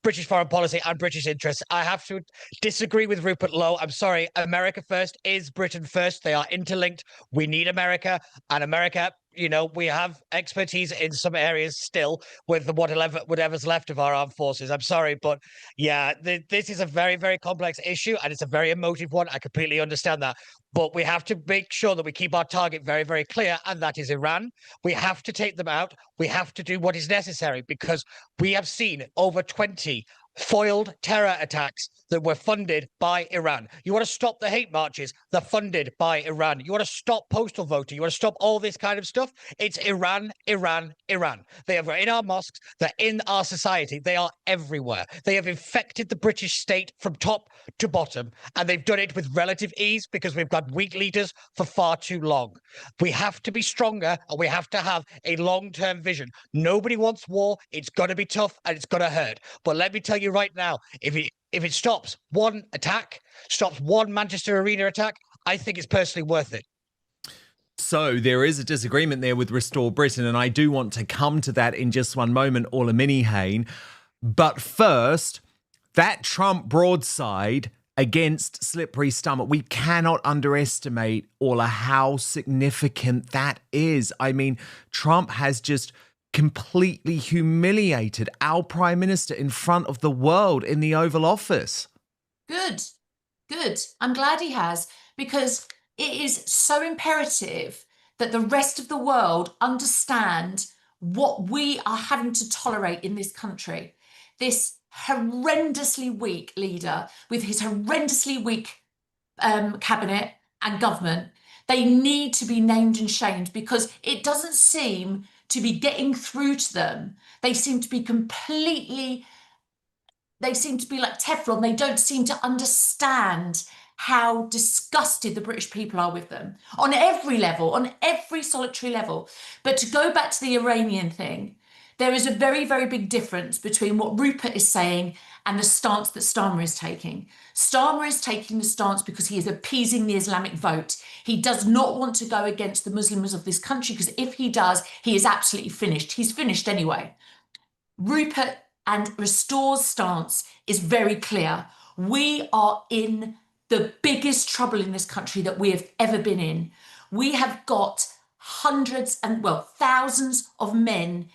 British foreign policy and British interests. I have to disagree with Rupert Lowe. I'm sorry. America first is Britain first. They are interlinked. We need America, and America, you know, we have expertise in some areas still with whatever's left of our armed forces. I'm sorry, but yeah, this is a very, very complex issue, and it's a very emotive one. I completely understand that. But we have to make sure that we keep our target very, very clear, and that is Iran. We have to take them out. We have to do what is necessary, because we have seen over 20 foiled terror attacks that were funded by Iran. You want to stop the hate marches? They're funded by Iran. You want to stop postal voting? You want to stop all this kind of stuff? It's Iran, Iran, Iran. They are in our mosques. They're in our society. They are everywhere. They have infected the British state from top to bottom, and they've done it with relative ease because we've got weak leaders for far too long. We have to be stronger, and we have to have a long-term vision. Nobody wants war. It's going to be tough, and it's going to hurt. But let me tell you right now, if it stops one attack, stops one Manchester Arena attack, I think it's personally worth it. So there is a disagreement there with Restore Britain, and I do want to come to that in just one moment, Orla Minihane. But first, that Trump broadside against Slippery Starmer, we cannot underestimate, Orla, how significant that is. I mean, Trump has just completely humiliated our Prime Minister in front of the world in the Oval Office. Good. I'm glad he has, because it is so imperative that the rest of the world understand what we are having to tolerate in this country. This horrendously weak leader with his horrendously weak cabinet and government, they need to be named and shamed, because it doesn't seem to be getting through to them. They seem to be like Teflon. They don't seem to understand how disgusted the British people are with them on every level, on every solitary level. But to go back to the Iranian thing, there is a very, very big difference between what Rupert is saying and the stance that Starmer is taking. Starmer is taking the stance because he is appeasing the Islamic vote. He does not want to go against the Muslims of this country, because if he does, he is absolutely finished. He's finished anyway. Rupert and Restore's stance is very clear. We are in the biggest trouble in this country that we have ever been in. We have got thousands of men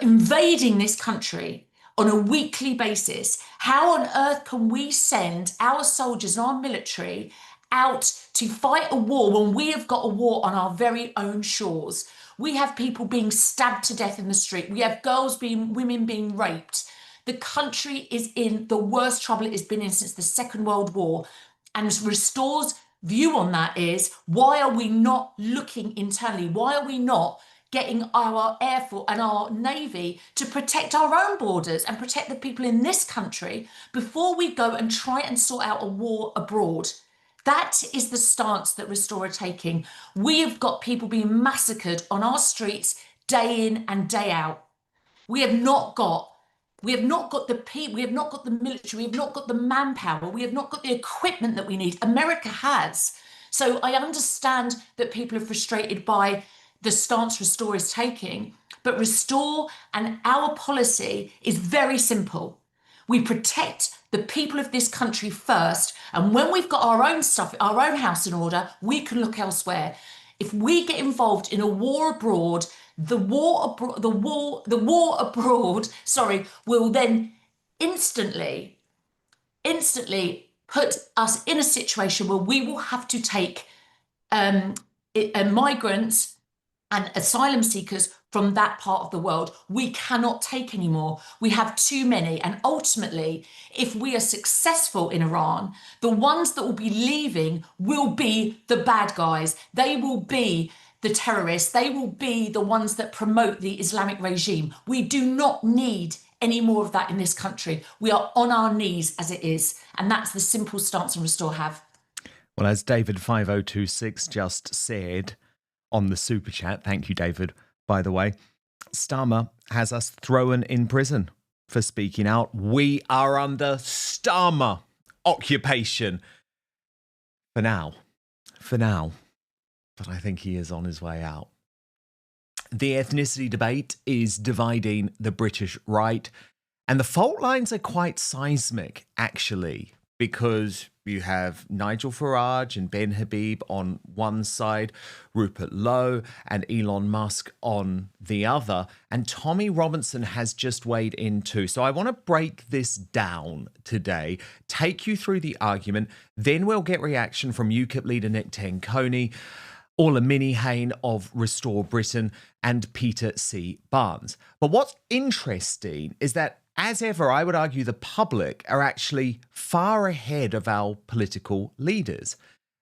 invading this country on a weekly basis. How on earth can we send our soldiers and our military out to fight a war when we have got a war on our very own shores? We have people being stabbed to death in the street. We have women being raped. The country is in the worst trouble it has been in since the Second World War. And Restore's view on that is, why are we not looking internally? Why are we not getting our Air Force and our Navy to protect our own borders and protect the people in this country before we go and try and sort out a war abroad? That is the stance that Restore are taking. We have got people being massacred on our streets day in and day out. We have not got We have not got the people, we have not got the military, we have not got the manpower, we have not got the equipment that we need. America has. So I understand that people are frustrated by the stance Restore is taking, but Restore and our policy is very simple. We protect the people of this country first, and when we've got our own stuff, our own house in order, we can look elsewhere. If we get involved in a war abroad, the war abroad, will then instantly put us in a situation where we will have to take migrants and asylum seekers from that part of the world. We cannot take anymore. We have too many. And ultimately, if we are successful in Iran, the ones that will be leaving will be the bad guys. They will be the terrorists. They will be the ones that promote the Islamic regime. We do not need any more of that in this country. We are on our knees as it is. And that's the simple stance on Restore have. Well, as David 5026 just said on the super chat, thank you, David, by the way, Starmer has us thrown in prison for speaking out. We are under Starmer occupation. For now. But I think he is on his way out. The ethnicity debate is dividing the British right, and the fault lines are quite seismic, actually, because you have Nigel Farage and Ben Habib on one side, Rupert Lowe and Elon Musk on the other, and Tommy Robinson has just weighed in too. So I want to break this down today, take you through the argument, then we'll get reaction from UKIP leader Nick Tenkoni, Orla Minihane of Restore Britain, and Peter C. Barnes. But what's interesting is that, as ever, I would argue the public are actually far ahead of our political leaders.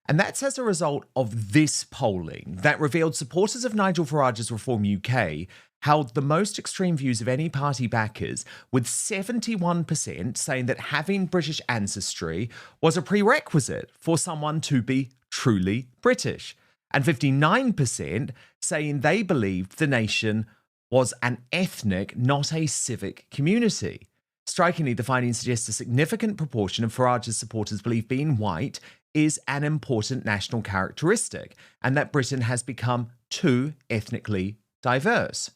And that's as a result of this polling that revealed supporters of Nigel Farage's Reform UK held the most extreme views of any party backers, with 71% saying that having British ancestry was a prerequisite for someone to be truly British, and 59% saying they believed the nation was an ethnic, not a civic community. Strikingly, the findings suggest a significant proportion of Farage's supporters believe being white is an important national characteristic, and that Britain has become too ethnically diverse.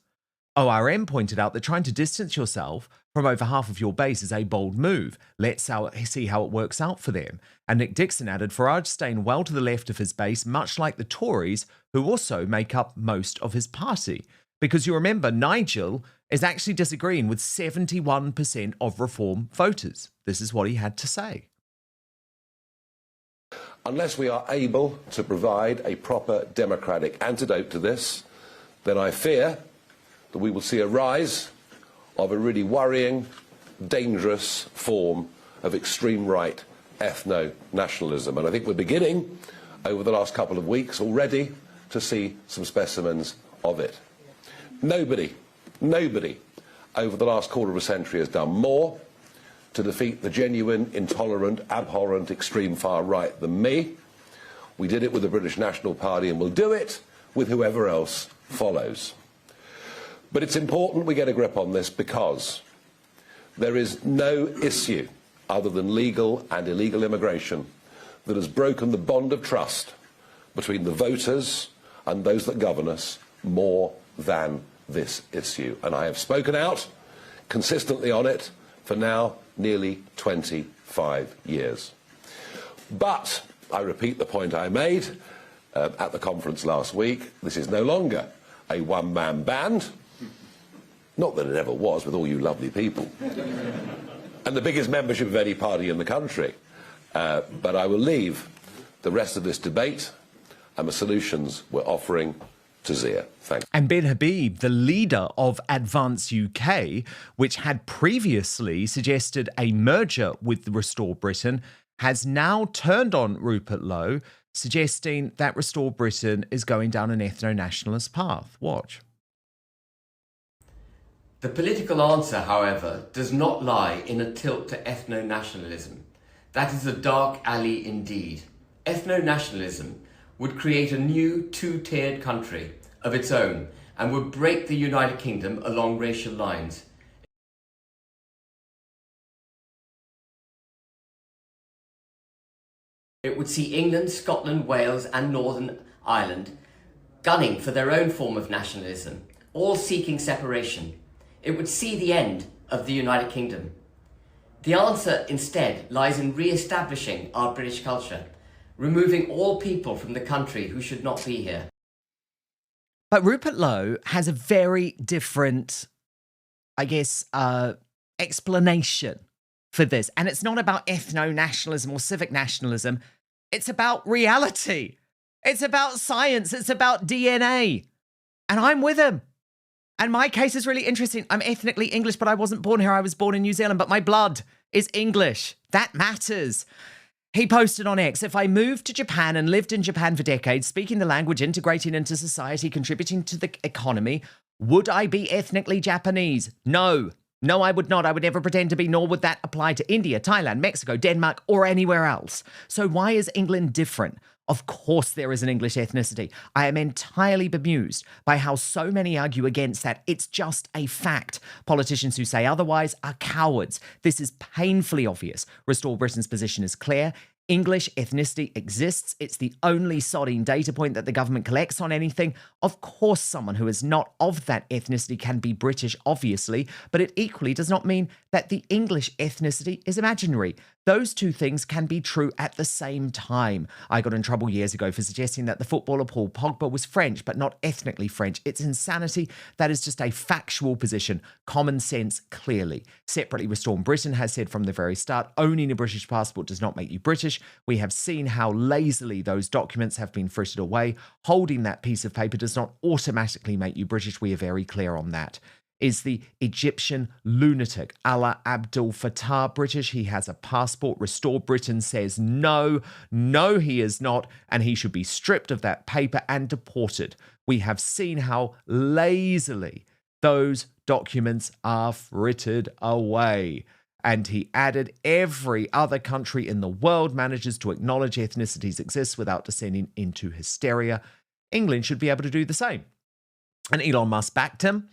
ORM pointed out that trying to distance yourself from over half of your base is a bold move. Let's see how it works out for them. And Nick Dixon added, Farage staying well to the left of his base, much like the Tories, who also make up most of his party. Because you remember, Nigel is actually disagreeing with 71% of Reform voters. This is what he had to say. Unless we are able to provide a proper democratic antidote to this, then I fear that we will see a rise of a really worrying, dangerous form of extreme right ethno-nationalism. And I think we're beginning, over the last couple of weeks already, to see some specimens of it. Nobody over the last quarter of a century has done more to defeat the genuine, intolerant, abhorrent, extreme far right than me. We did it with the British National Party and we'll do it with whoever else follows. But it's important we get a grip on this because there is no issue other than legal and illegal immigration that has broken the bond of trust between the voters and those that govern us more than this issue. And I have spoken out consistently on it for now nearly 25 years. But I repeat the point I made at the conference last week. This is no longer a one-man band. Not that it ever was, with all you lovely people. And the biggest membership of any party in the country. But I will leave the rest of this debate and the solutions we're offering to Zia. Thanks. And Ben Habib, the leader of Advance UK, which had previously suggested a merger with Restore Britain, has now turned on Rupert Lowe, suggesting that Restore Britain is going down an ethno-nationalist path. Watch. The political answer, however, does not lie in a tilt to ethno-nationalism. That is a dark alley indeed. Ethno-nationalism would create a new two-tiered country of its own and would break the United Kingdom along racial lines. It would see England, Scotland, Wales and Northern Ireland gunning for their own form of nationalism, all seeking separation. It would see the end of the United Kingdom. The answer instead lies in re-establishing our British culture, removing all people from the country who should not be here. But Rupert Lowe has a very different, I guess, explanation for this. And it's not about ethno-nationalism or civic nationalism. It's about reality. It's about science. It's about DNA. And I'm with him. And my case is really interesting. I'm ethnically English, but I wasn't born here. I was born in New Zealand, but my blood is English. That matters. He posted on X, if I moved to Japan and lived in Japan for decades, speaking the language, integrating into society, contributing to the economy, would I be ethnically Japanese? No. No, I would not. I would never pretend to be, nor would that apply to India, Thailand, Mexico, Denmark, or anywhere else. So why is England different? Of course there is an English ethnicity. I am entirely bemused by how so many argue against that. It's just a fact. Politicians who say otherwise are cowards. This is painfully obvious. Restore Britain's position is clear. English ethnicity exists. It's the only sodding data point that the government collects on anything. Of course, someone who is not of that ethnicity can be British, obviously, but it equally does not mean that the English ethnicity is imaginary. Those two things can be true at the same time. I got in trouble years ago for suggesting that the footballer Paul Pogba was French, but not ethnically French. It's insanity. That is just a factual position. Common sense, clearly. Separately, Restore Britain has said from the very start, owning a British passport does not make you British. We have seen how lazily those documents have been frittered away. Holding that piece of paper does not automatically make you British. We are very clear on that. Is the Egyptian lunatic Allah Abdel Fattah British? He has a passport. Restore Britain says no, he is not, and he should be stripped of that paper and deported. We have seen how lazily those documents are frittered away. And he added, every other country in the world manages to acknowledge ethnicities exist without descending into hysteria. England should be able to do the same. And Elon Musk backed him,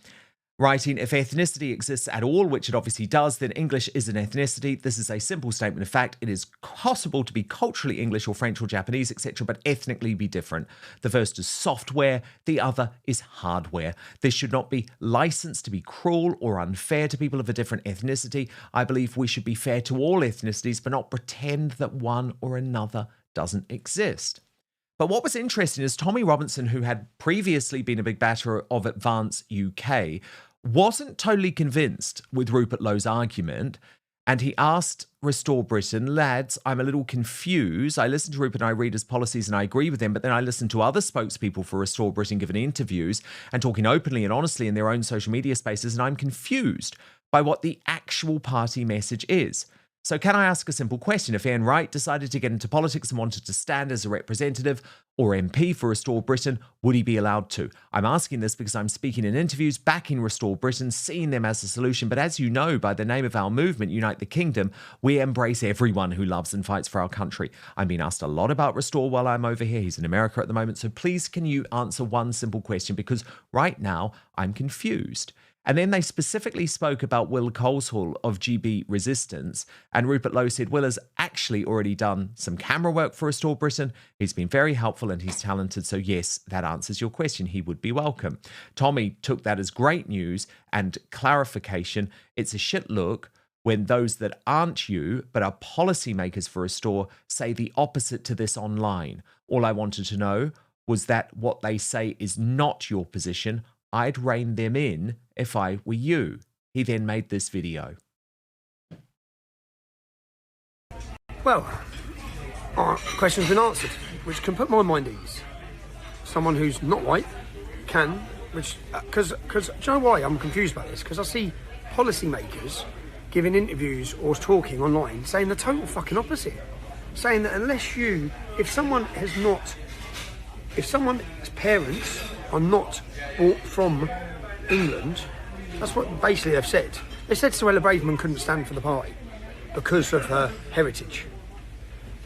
writing, if ethnicity exists at all, which it obviously does, then English is an ethnicity. This is a simple statement of fact. It is possible to be culturally English or French or Japanese, etc., but ethnically be different. The first is software, the other is hardware. This should not be licensed to be cruel or unfair to people of a different ethnicity. I believe we should be fair to all ethnicities, but not pretend that one or another doesn't exist. But what was interesting is Tommy Robinson, who had previously been a big batter of Advance UK, wasn't totally convinced with Rupert Lowe's argument. And he asked Restore Britain, lads, I'm a little confused. I listen to Rupert and I read his policies and I agree with him, but then I listen to other spokespeople for Restore Britain giving interviews and talking openly and honestly in their own social media spaces, and I'm confused by what the actual party message is. So can I ask a simple question? If Ian Wright decided to get into politics and wanted to stand as a representative or MP for Restore Britain, would he be allowed to? I'm asking this because I'm speaking in interviews, backing Restore Britain, seeing them as a solution. But as you know, by the name of our movement, Unite the Kingdom, we embrace everyone who loves and fights for our country. I'm being asked a lot about Restore while I'm over here. He's in America at the moment. So please, can you answer one simple question? Because right now, I'm confused. And then they specifically spoke about Will Coleshall of GB Resistance. And Rupert Lowe said, Will has actually already done some camera work for Restore Britain. He's been very helpful and he's talented. So yes, that answers your question. He would be welcome. Tommy took that as great news and clarification. It's a shit look when those that aren't you, but are policymakers for Restore, say the opposite to this online. All I wanted to know was that what they say is not your position. I'd rein them in if I were you. He then made this video. Well, our question's been answered, which can put my mind at ease. Someone who's not white can, which, because do you know why I'm confused about this? Because I see policymakers giving interviews or talking online saying the total fucking opposite. Saying that if someone's parents are not brought from England, that's what basically they've said. They said Suella Braverman couldn't stand for the party because of her heritage.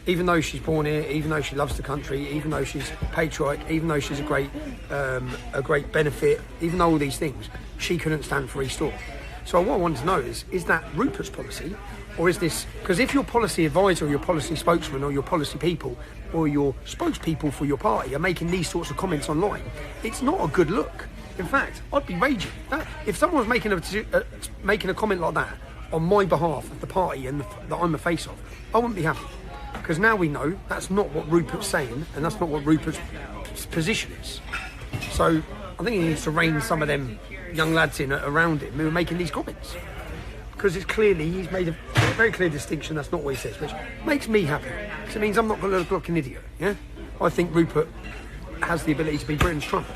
Even though she's born here, even though she loves the country, even though she's patriotic, even though she's a great benefit, even though all these things, she couldn't stand for Restore. So what I wanted to know is that Rupert's policy, Or is this, because if your policy advisor or your policy spokesman or your policy people or your spokespeople for your party are making these sorts of comments online, it's not a good look. In fact, I'd be raging. If someone was making a comment like that on my behalf of the party and that I'm a face of, I wouldn't be happy. Because now we know that's not what Rupert's saying and that's not what Rupert's position is. So I think he needs to rein some of them young lads in around him who are making these comments. Because it's clearly, he's made a very clear distinction, that's not what he says, which makes me happy. Because it means I'm not going to look like an idiot, yeah? I think Rupert has the ability to be Britain's Trump.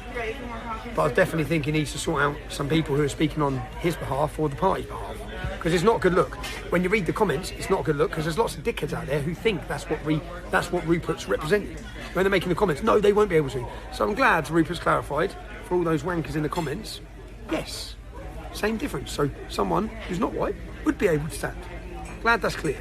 But I definitely think he needs to sort out some people who are speaking on his behalf or the party's behalf. Because it's not a good look. When you read the comments, it's not a good look because there's lots of dickheads out there who think that's what Rupert's representing. When they're making the comments, no, they won't be able to. So I'm glad Rupert's clarified for all those wankers in the comments. Yes. Same difference. So someone who's not white would be able to stand. Glad that's clear.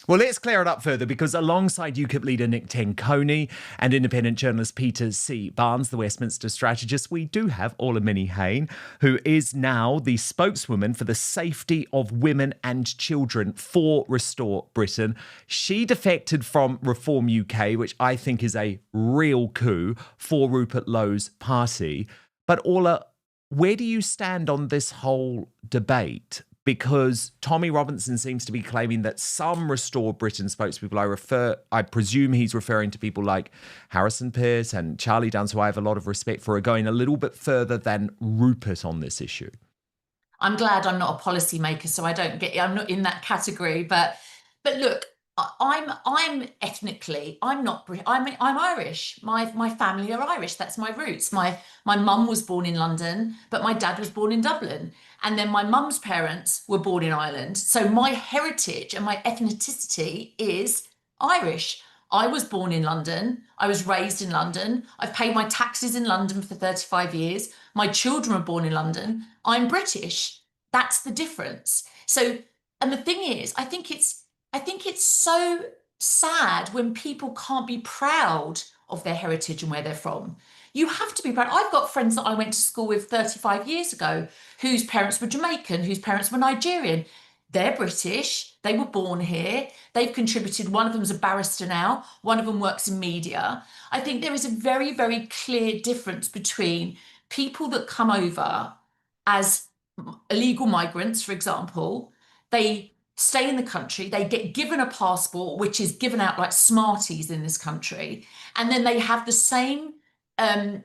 Well, let's clear it up further because alongside UKIP leader Nick Tenconi and independent journalist Peter C. Barnes, the Westminster strategist, we do have Orla Minnie-Hain, who is now the spokeswoman for the safety of women and children for Restore Britain. She defected from Reform UK, which I think is a real coup for Rupert Lowe's party. But Orla, where do you stand on this whole debate? Because Tommy Robinson seems to be claiming that some Restore Britain spokespeople, I presume he's referring to people like Harrison Pearce and Charlie Downs, who I have a lot of respect for, are going a little bit further than Rupert on this issue. I'm glad I'm not a policymaker, so I'm not in that category. But look, I'm ethnically, I'm Irish. My family are Irish. That's my roots. My mum was born in London, but my dad was born in Dublin. And then my mum's parents were born in Ireland. So my heritage and my ethnicity is Irish. I was born in London. I was raised in London. I've paid my taxes in London for 35 years. My children were born in London. I'm British. That's the difference. So, and the thing is, I think it's so sad when people can't be proud of their heritage and where they're from. You have to be proud. I've got friends that I went to school with 35 years ago whose parents were Jamaican, whose parents were Nigerian. They're British. They were born here. They've contributed. One of them's a barrister now. One of them works in media. I think there is a very, very clear difference between people that come over as illegal migrants, for example. They stay in the country, they get given a passport, which is given out like Smarties in this country, and then they have the same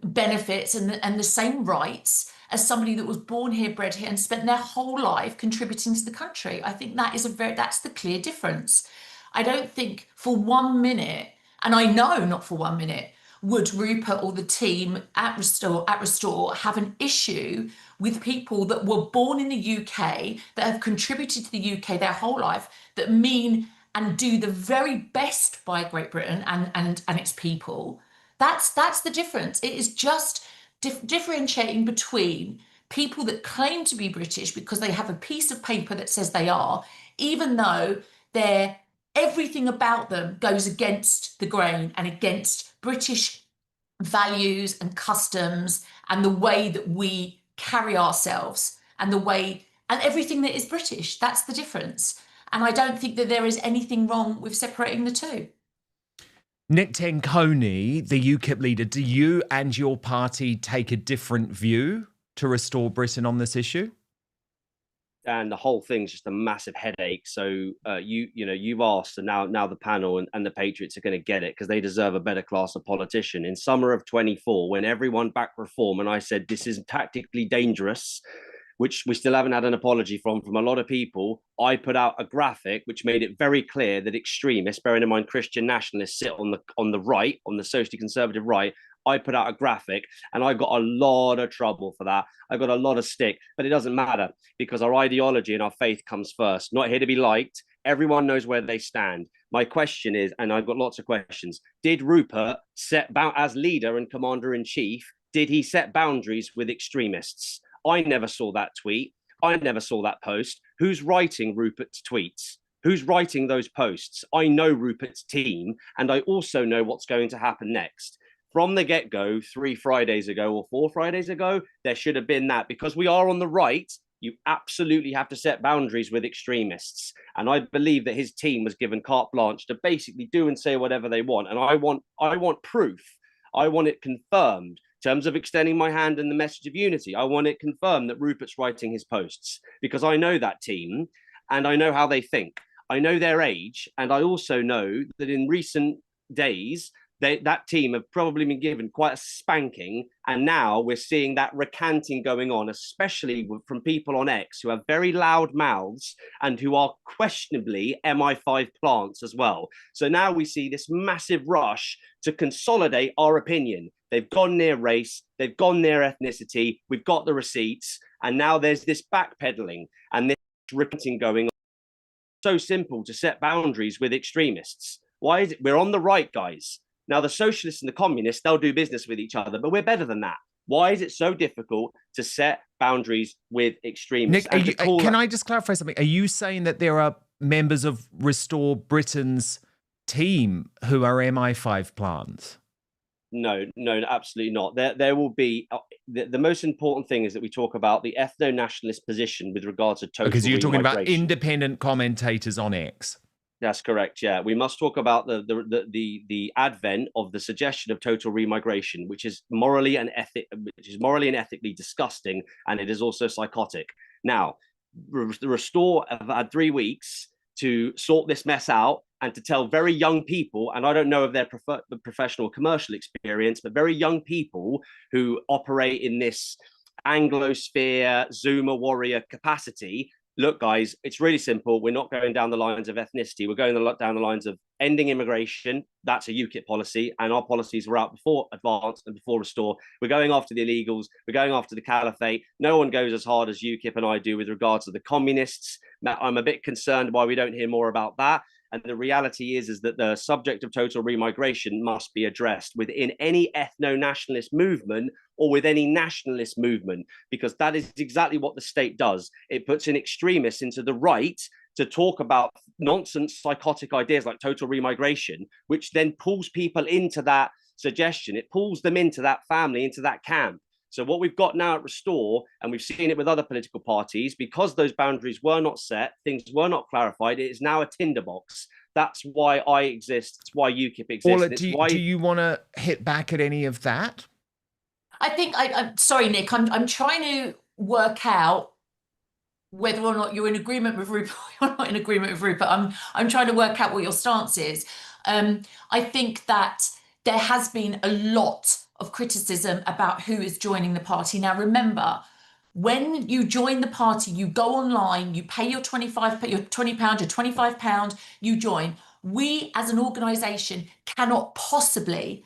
benefits and the same rights as somebody that was born here, bred here, and spent their whole life contributing to the country. I think that is that's the clear difference. I don't think for 1 minute, and I know not for 1 minute, would Rupert or the team at Restore have an issue with people that were born in the UK, that have contributed to the UK their whole life, that mean and do the very best by Great Britain and its people. That's the difference. It is just differentiating between people that claim to be British because they have a piece of paper that says they are, even though everything about them goes against the grain and against British values and customs and the way that we carry ourselves and everything that is British. That's the difference. And I don't think that there is anything wrong with separating the two. Nick Tenconi, the UKIP leader, do you and your party take a different view to Restore Britain on this issue? And the whole thing's just a massive headache. So you've asked, and now the panel and the Patriots are going to get it because they deserve a better class of politician. In summer of 24, when everyone backed reform, and I said this is tactically dangerous, which we still haven't had an apology from a lot of people, I put out a graphic which made it very clear that extremists, bearing in mind Christian nationalists, sit on the right, on the socially conservative right. I put out a graphic and I got a lot of trouble for that. I got a lot of stick, but it doesn't matter because our ideology and our faith comes first. Not here to be liked. Everyone knows where they stand. My question is, and I've got lots of questions, did Rupert as leader and commander-in-chief, did he set boundaries with extremists? I never saw that tweet. I never saw that post. Who's writing Rupert's tweets? Who's writing those posts? I know Rupert's team, and I also know what's going to happen next. From the get-go, 3 Fridays ago or 4 Fridays ago, there should have been that because we are on the right You absolutely have to set boundaries with extremists. And I believe that his team was given carte blanche to basically do and say whatever they want. And I want proof. I want it confirmed. In terms of extending my hand in the message of unity, I want it confirmed that Rupert's writing his posts, because I know that team and I know how they think. I know their age, and I also know that in recent days, that team have probably been given quite a spanking, and now we're seeing that recanting going on, especially from people on X who have very loud mouths and who are questionably MI5 plants as well. So now we see this massive rush to consolidate our opinion. They've gone near race, they've gone near ethnicity, we've got the receipts, and now there's this backpedaling and this recanting going on. So simple to set boundaries with extremists. Why is it? We're on the right, guys. Now, the socialists and the communists, they'll do business with each other, but we're better than that. Why is it so difficult to set boundaries with extremists? Nick, can I just clarify something? Are you saying that there are members of Restore Britain's team who are MI5 plants? No, absolutely not. There will be the most important thing is that we talk about the ethno-nationalist position with regards to total because you're talking about remigration. independent commentators on X. That's correct. Yeah, we must talk about the advent of the suggestion of total remigration, which is morally and ethically disgusting, and it is also psychotic. Now, the Restore have had 3 weeks to sort this mess out and to tell very young people, and I don't know of their professional commercial experience, but very young people who operate in this Anglosphere Zoomer warrior capacity. Look, guys, it's really simple. We're not going down the lines of ethnicity. We're going down the lines of ending immigration. That's a UKIP policy. And our policies were out before Advance and before Restore. We're going after the illegals. We're going after the caliphate. No one goes as hard as UKIP and I do with regards to the communists. I'm a bit concerned why we don't hear more about that. And the reality is that the subject of total remigration must be addressed within any ethno-nationalist movement or with any nationalist movement, because that is exactly what the state does. It puts in extremists into the right to talk about nonsense, psychotic ideas like total remigration, which then pulls people into that suggestion. It pulls them into that family, into that camp. So what we've got now at Restore, and we've seen it with other political parties, because those boundaries were not set, things were not clarified, it is now a tinderbox. That's why I exist. It's why UKIP exists. Do you want to hit back at any of that? I think, I'm sorry, Nick, I'm trying to work out whether or not you're in agreement with Rupert or you're not in agreement with Rupert. I'm trying to work out what your stance is. I think that there has been a lot of criticism about who is joining the party. Now, remember, when you join the party, you go online, you pay your £20, your £25, you join. We, as an organisation, cannot possibly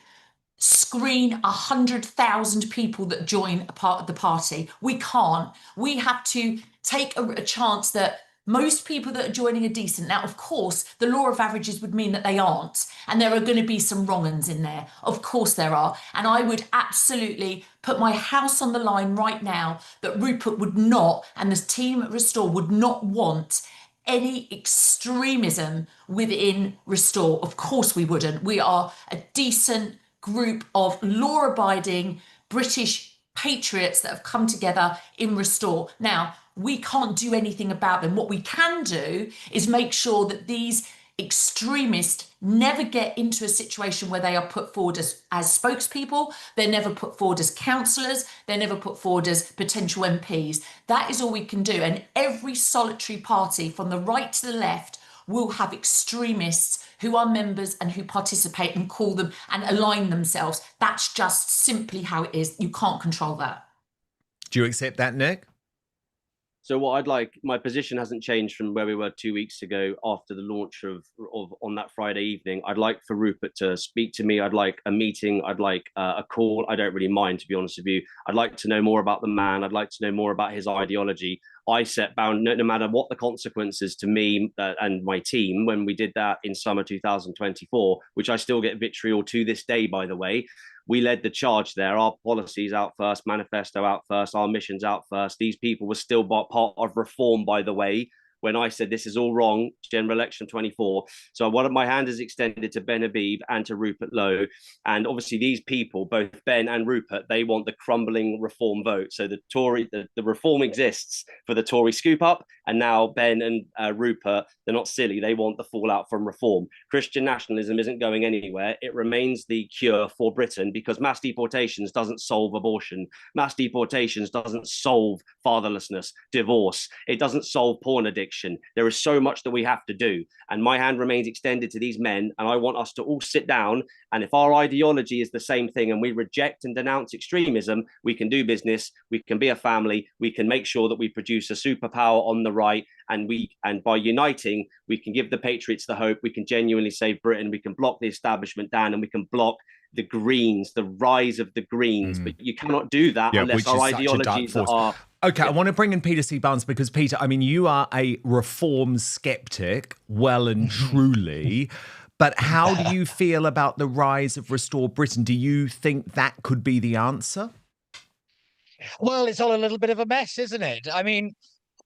screen 100,000 people that join a part of the party. We can't. We have to take a chance that most people that are joining are decent. Now, of course, the law of averages would mean that they aren't, and there are going to be some wrong uns in there. Of course there are. And I would absolutely put my house on the line right now that Rupert would not, and the team at Restore would not want any extremism within Restore. Of course we wouldn't. We are a decent group of law-abiding British patriots that have come together in Restore. Now, we can't do anything about them. What we can do is make sure that these extremists never get into a situation where they are put forward as spokespeople, they're never put forward as councillors, they're never put forward as potential MPs. That is all we can do. And every solitary party from the right to the left will have extremists who are members and who participate and call them and align themselves. That's just simply how it is. You can't control that. Do you accept that, Nick? So what I'd like, my position hasn't changed from where we were 2 weeks ago after the launch of on that Friday evening. I'd like for Rupert to speak to me. I'd like a meeting. I'd like a call. I don't really mind, to be honest with you. I'd like to know more about the man. I'd like to know more about his ideology. I set bound, no matter what the consequences to me and my team, when we did that in summer 2024, which I still get vitriol to this day, by the way. We led the charge there. Our policies out first, manifesto out first, our missions out first. These people were still part of reform, by the way. when I said this is all wrong, general election 24. So my hand is extended to Ben Habib and to Rupert Lowe. And obviously these people, both Ben and Rupert, they want the crumbling reform vote. So the reform exists for the Tory scoop up. And now Ben and Rupert, they're not silly. They want the fallout from reform. Christian nationalism isn't going anywhere. It remains the cure for Britain, because mass deportations doesn't solve abortion. Mass deportations doesn't solve fatherlessness, divorce. It doesn't solve porn addiction. There is so much that we have to do. And my hand remains extended to these men. And I want us to all sit down. And if our ideology is the same thing and we reject and denounce extremism, we can do business. We can be a family. We can make sure that we produce a superpower on the right. And by uniting, we can give the patriots the hope. We can genuinely save Britain. We can block the establishment down, and we can block the Greens, the rise of the Greens. But you cannot do that unless our ideologies are... Okay, I want to bring in Peter C. Barnes, because, Peter, I mean, you are a reform skeptic, well and truly. But how do you feel about the rise of Restore Britain? Do you think that could be the answer? Well, it's all a little bit of a mess, isn't it? I mean,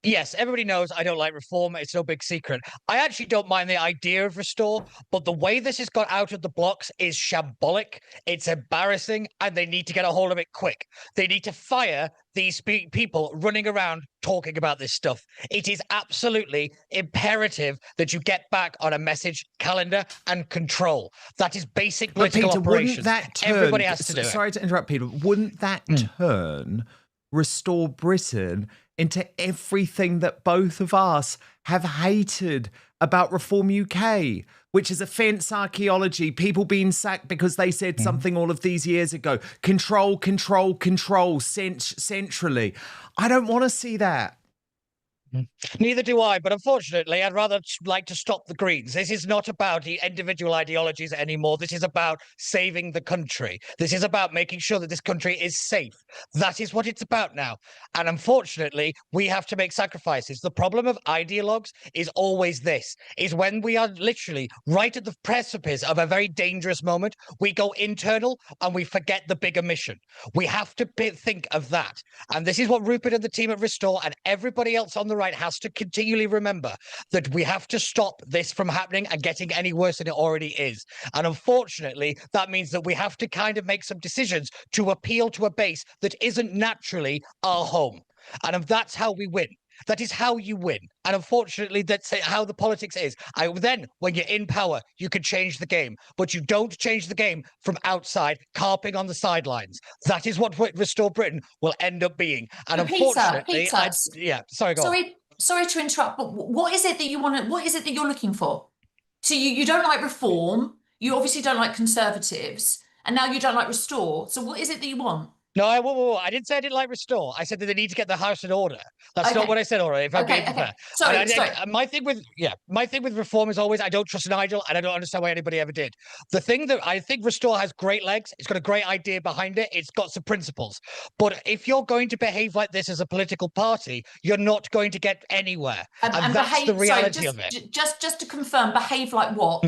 yes, everybody knows I don't like reform. It's no big secret. I actually don't mind the idea of Restore, but the way this has got out of the blocks is shambolic. It's embarrassing, and they need to get a hold of it quick. They need to fire these people running around talking about this stuff. It is absolutely imperative that you get back on a message calendar and control. That is basic political operations. Everybody has to do it. Sorry to interrupt, Peter. Wouldn't that turn Restore Britain into everything that both of us have hated about Reform UK, which is offence archaeology, people being sacked because they said something all of these years ago, control, centrally. I don't want to see that. Neither do I, but unfortunately, I'd rather like to stop the Greens. This is not about the individual ideologies anymore. This is about saving the country. This is about making sure that this country is safe. That is what it's about now. And unfortunately, we have to make sacrifices. The problem of ideologues is always this, is when we are literally right at the precipice of a very dangerous moment, we go internal and we forget the bigger mission. We have to think of that. And this is what Rupert and the team at Restore and everybody else on the right has to continually remember, that we have to stop this from happening and getting any worse than it already is. And unfortunately, that means that we have to kind of make some decisions to appeal to a base that isn't naturally our home. And that's how we win. That is how you win. And unfortunately, that's how the politics is. Then, when you're in power, you can change the game. But you don't change the game from outside, carping on the sidelines. That is what Restore Britain will end up being. And unfortunately, sorry, go on. Sorry to interrupt, but what is it that you want? What is it that you're looking for? So you don't like reform. You obviously don't like Conservatives, and now you don't like Restore. So what is it that you want? No, I didn't say I didn't like Restore. I said that they need to get the house in order. That's not what I said already. If I'm being fair. Sorry. My thing with reform is always I don't trust Nigel, and I don't understand why anybody ever did. The thing that I think Restore has great legs. It's got a great idea behind it. It's got some principles. But if you're going to behave like this as a political party, you're not going to get anywhere. And that's the reality of it. Just to confirm, behave like what?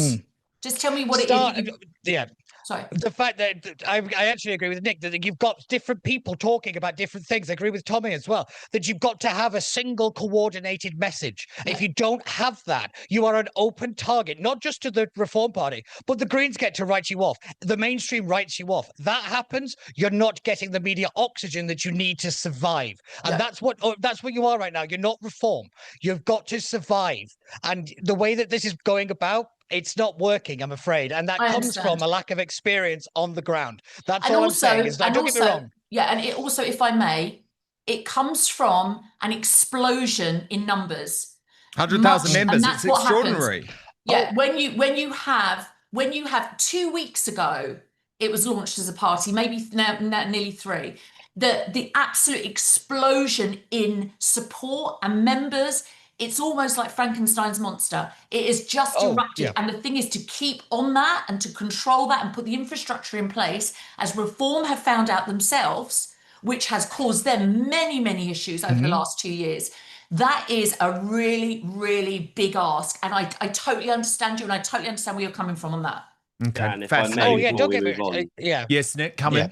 Just tell me what it is. Yeah. Sorry. The fact that I actually agree with Nick that you've got different people talking about different things. I agree with Tommy as well, that you've got to have a single coordinated message. Yeah. If you don't have that, you are an open target, not just to the Reform Party, but the Greens get to write you off. The mainstream writes you off. That happens, you're not getting the media oxygen that you need to survive. And that's what you are right now. You're not Reform. You've got to survive. And the way that this is going about, it's not working, I'm afraid. And that comes from a lack of experience on the ground. That's all I'm saying. Is that, don't get me wrong. Yeah, and it also, if I may, it comes from an explosion in numbers. 100,000 members, it's extraordinary. Happens. Yeah, when you have 2 weeks ago, it was launched as a party, maybe now nearly 3. The absolute explosion in support and members. It's almost like Frankenstein's monster. It is just erupted. Yeah. And the thing is to keep on that and to control that and put the infrastructure in place, as Reform have found out themselves, which has caused them many, many issues over the last 2 years. That is a really, really big ask. And I totally understand you, and I totally understand where you're coming from on that. Okay. And if I may, don't get me. Yes, Nick, come in.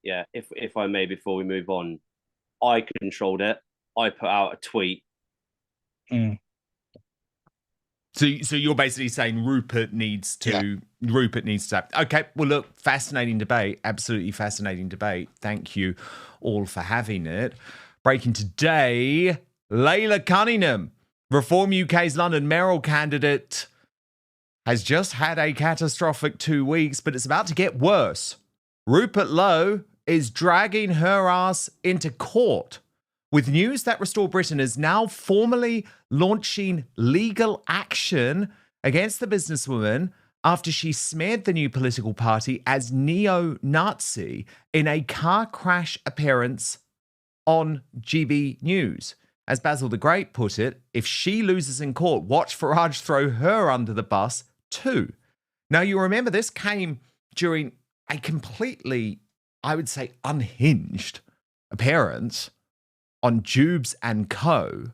Yeah, if I may, before we move on, I controlled it. I put out a tweet So you're basically saying Rupert needs to Okay, well look, fascinating debate, absolutely fascinating debate. Thank you all for having it. Breaking today, Layla Cunningham, Reform UK's London mayoral candidate, has just had a catastrophic 2 weeks, but it's about to get worse. Rupert Lowe is dragging her ass into court with news that Restore Britain is now formally launching legal action against the businesswoman after she smeared the new political party as neo-Nazi in a car crash appearance on GB News. As Basil the Great put it, if she loses in court, watch Farage throw her under the bus too. Now, you remember this came during a completely, I would say, unhinged appearance on Jubes and Co.,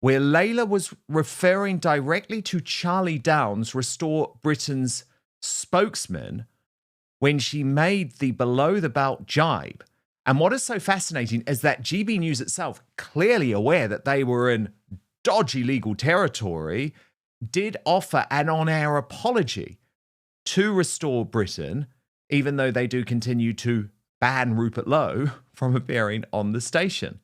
where Layla was referring directly to Charlie Downs, Restore Britain's spokesman, when she made the below-the-belt jibe. And what is so fascinating is that GB News itself, clearly aware that they were in dodgy legal territory, did offer an on-air apology to Restore Britain, even though they do continue to ban Rupert Lowe from appearing on the station.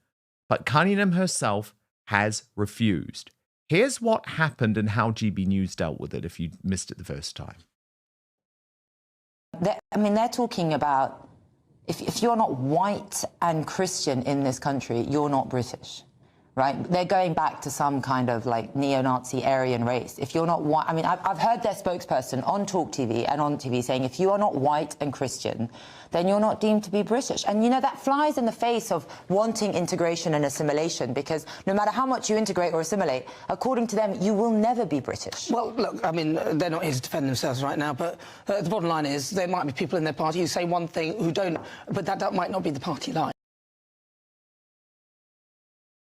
But Cunningham herself has refused. Here's what happened and how GB News dealt with it, if you missed it the first time. They're talking about if you're not white and Christian in this country, you're not British, right? They're going back to some kind of like neo-Nazi Aryan race. If you're not white, I've heard their spokesperson on Talk TV and on TV saying, if you are not white and Christian, then you're not deemed to be British. And, that flies in the face of wanting integration and assimilation, because no matter how much you integrate or assimilate, according to them, you will never be British. Well, look, they're not here to defend themselves right now, but the bottom line is there might be people in their party who say one thing, who don't, but that might not be the party line.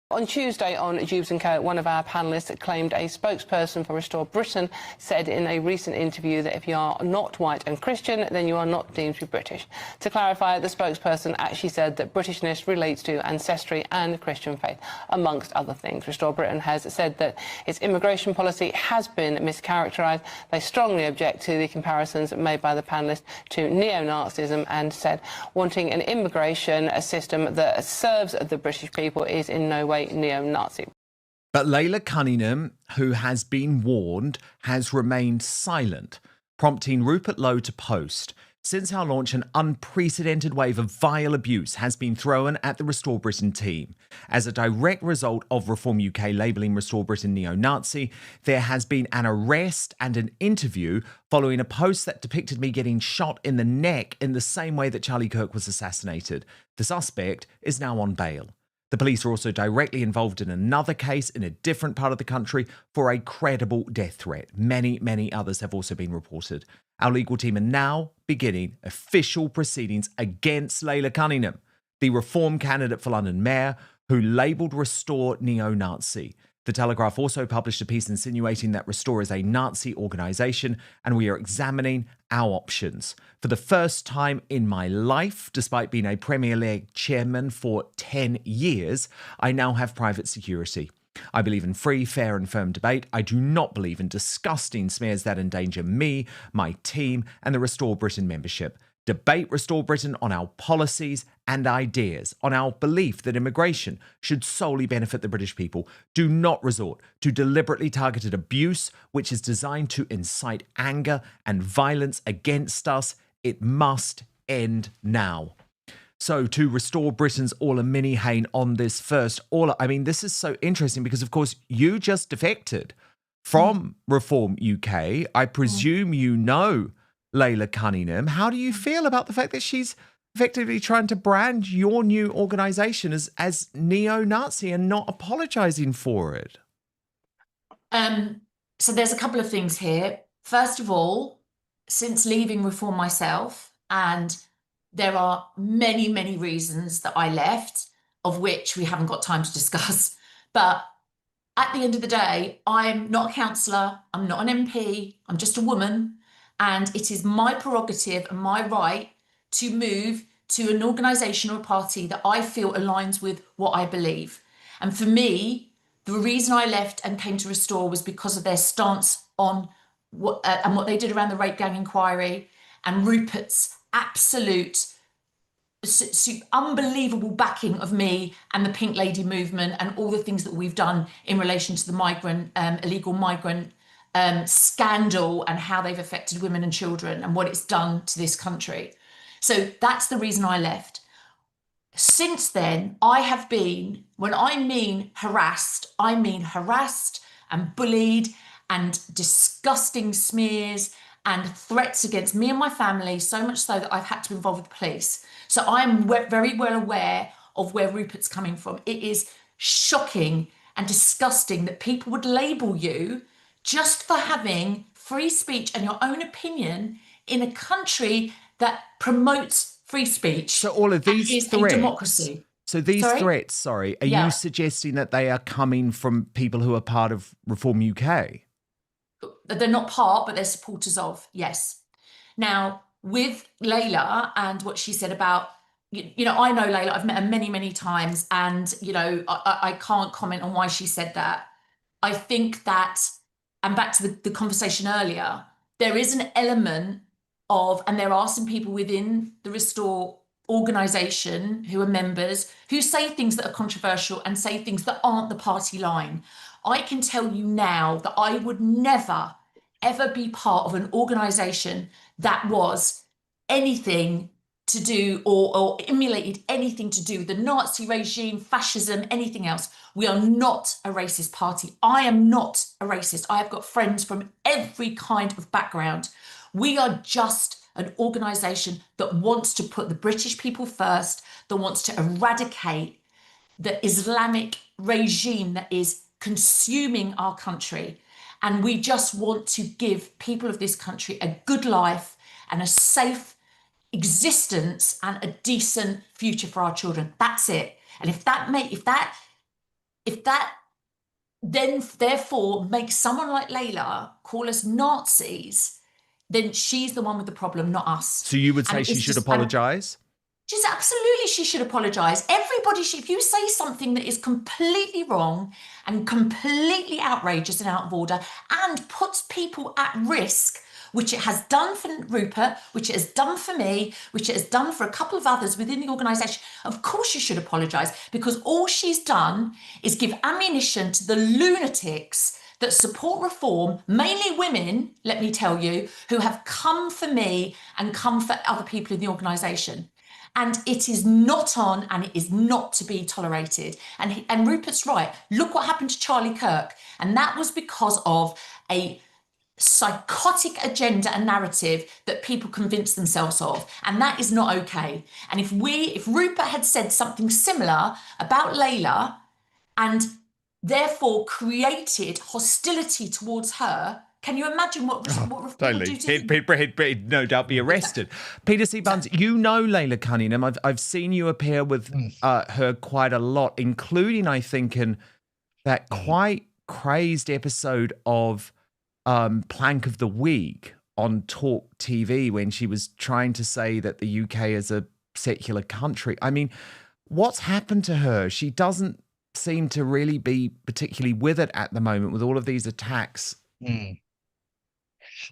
On Tuesday on Jubes & Co, one of our panellists claimed a spokesperson for Restore Britain said in a recent interview that if you are not white and Christian, then you are not deemed to be British. To clarify, the spokesperson actually said that Britishness relates to ancestry and Christian faith, amongst other things. Restore Britain has said that its immigration policy has been mischaracterised. They strongly object to the comparisons made by the panellists to neo-Nazism and said wanting an immigration system that serves the British people is in no way neo-Nazi. But Layla Cunningham, who has been warned, has remained silent, prompting Rupert Lowe to post. Since our launch, an unprecedented wave of vile abuse has been thrown at the Restore Britain team. As a direct result of Reform UK labelling Restore Britain neo-Nazi, there has been an arrest and an interview following a post that depicted me getting shot in the neck in the same way that Charlie Kirk was assassinated. The suspect is now on bail. The police are also directly involved in another case in a different part of the country for a credible death threat. Many, many others have also been reported. Our legal team are now beginning official proceedings against Layla Cunningham, the Reform candidate for London Mayor, who labelled Restore neo-Nazi. The Telegraph also published a piece insinuating that Restore is a Nazi organisation, and we are examining our options. For the first time in my life, despite being a Premier League chairman for 10 years, I now have private security. I believe in free, fair and firm debate. I do not believe in disgusting smears that endanger me, my team and the Restore Britain membership. Debate Restore Britain on our policies and ideas, on our belief that immigration should solely benefit the British people. Do not resort to deliberately targeted abuse, which is designed to incite anger and violence against us. It must end now. So to Restore Britain's Orla Minihane on this first, Orla, this is so interesting because, of course, you just defected from Reform UK. I presume you know Layla Cunningham. How do you feel about the fact that she's effectively trying to brand your new organisation as neo-Nazi and not apologising for it? So there's a couple of things here. First of all, since leaving Reform myself, and there are many, many reasons that I left, of which we haven't got time to discuss, but at the end of the day, I'm not a councillor, I'm not an MP, I'm just a woman. And it is my prerogative and my right to move to an organisation or a party that I feel aligns with what I believe. And for me, The reason I left and came to Restore was because of their stance on what they did around the rape gang inquiry, and Rupert's absolute unbelievable backing of me and the Pink Lady movement and all the things that we've done in relation to the illegal migrant scandal and how they've affected women and children and what it's done to this country. So that's the reason I left. Since then, I have been, when I mean harassed and bullied and disgusting smears and threats against me and my family, so much so that I've had to be involved with the police. So I'm very well aware of where Rupert's coming from. It is shocking and disgusting that people would label you just for having free speech and your own opinion in a country that promotes free speech. So all of these threats, a democracy. So these threats, are you suggesting that they are coming from people who are part of Reform UK? They're not part, but they're supporters of, yes. Now, with Layla and what she said about, you know, I know Layla, I've met her many times, and, you know, I can't comment on why she said that. I think that, and back to the conversation earlier, there is an element of, and there are some people within the Restore organisation who are members who say things that are controversial and say things that aren't the party line. I can tell you now that I would never, ever be part of an organisation that was anything to do or emulated anything to do with the Nazi regime, fascism, anything else. We are not a racist party. I am not a racist. I have got friends from every kind of background. We are just an organisation that wants to put the British people first, that wants to eradicate the Islamic regime that is consuming our country. And we just want to give people of this country a good life and a safe existence and a decent future for our children. That's it. And if that then therefore makes someone like Layla call us Nazis, then she's the one with the problem, not us. So you would say she should apologise? She should apologise. Everybody should. If you say something that is completely wrong and completely outrageous and out of order and puts people at risk, which it has done for Rupert, which it has done for me, which it has done for a couple of others within the organisation, of course you should apologise, because all she's done is give ammunition to the lunatics that support reform, mainly women, let me tell you, who have come for me and come for other people in the organisation. And it is not on, and it is not to be tolerated. And Rupert's right. Look what happened to Charlie Kirk. And that was because of a psychotic agenda and narrative that people convince themselves of. And that is not okay. And if Rupert had said something similar about Layla and therefore created hostility towards her, can you imagine what would do to him? He'd no doubt be arrested. Peter C. Bunce, you know Layla Cunningham. I've seen you appear with her quite a lot, including, I think, in that quite crazed episode of Plank of the Week on Talk TV when she was trying to say that the UK is a secular country. I mean, what's happened to her? She doesn't seem to really be particularly with it at the moment with all of these attacks.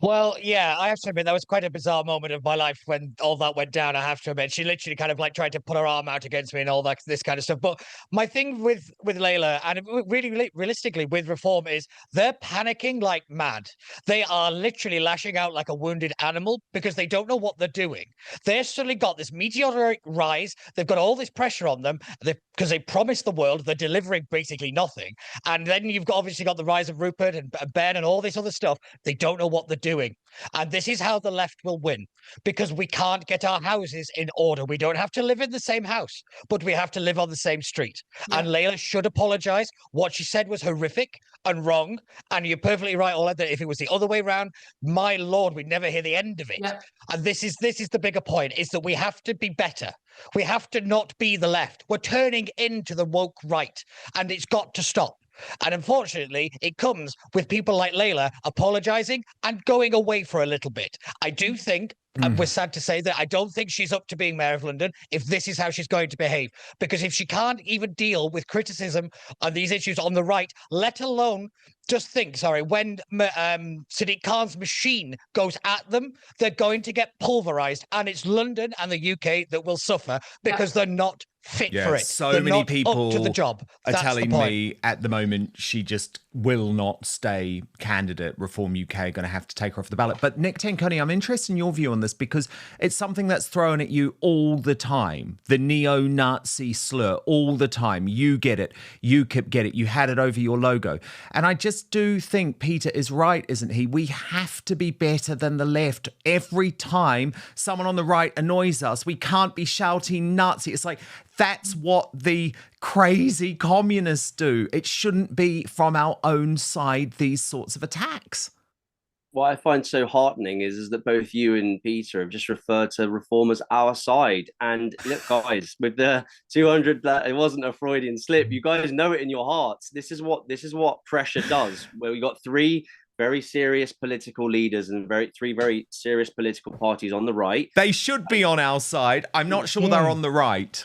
Well, yeah, I have to admit that was quite a bizarre moment of my life when all that went down. I have to admit, she literally kind of like tried to put her arm out against me and all that, this kind of stuff. But my thing with Layla, and really realistically with Reform, is they're panicking like mad. They are literally lashing out like a wounded animal because they don't know what they're doing. They've suddenly got this meteoric rise. They've got all this pressure on them because they promised the world. They're delivering basically nothing. And then you've obviously got the rise of Rupert and Ben and all this other stuff. They don't know what they're doing. And this is how the left will win, because we can't get our houses in order. We don't have to live in the same house, but we have to live on the same street. Yeah. And Layla should apologise. What she said was horrific and wrong. And you're perfectly right, Ola, that if it was the other way around, my Lord, we'd never hear the end of it. Yeah. And this is the bigger point, is that we have to be better. We have to not be the left. We're turning into the woke right, and it's got to stop. And unfortunately, it comes with people like Layla apologising and going away for a little bit. I do think we're sad to say that I don't think she's up to being Mayor of London if this is how she's going to behave. Because if she can't even deal with criticism on these issues on the right, let alone just think, when Sadiq Khan's machine goes at them, they're going to get pulverised. And it's London and the UK that will suffer because they're not fit for it. So they're many not people up to the job. are That's telling the point. me at the moment she just will not stay candidate. Reform UK are going to have to take her off the ballot. But Nick Tenconi, I'm interested in your view on this because it's something that's thrown at you all the time. The neo-Nazi slur all the time. You get it. UKIP get it. You had it over your logo. And I just do think Peter is right, isn't he? We have to be better than the left. Every time someone on the right annoys us, we can't be shouting Nazi. It's like, that's what the crazy communists do. It shouldn't be from our own side, these sorts of attacks. What I find so heartening is that both you and Peter have just referred to Reform as our side. And look, guys, with the 200, it wasn't a Freudian slip. You guys know it in your hearts. This is what pressure does. Where we got three very serious political leaders and three very serious political parties on the right. They should be on our side. I'm not sure they're on the right.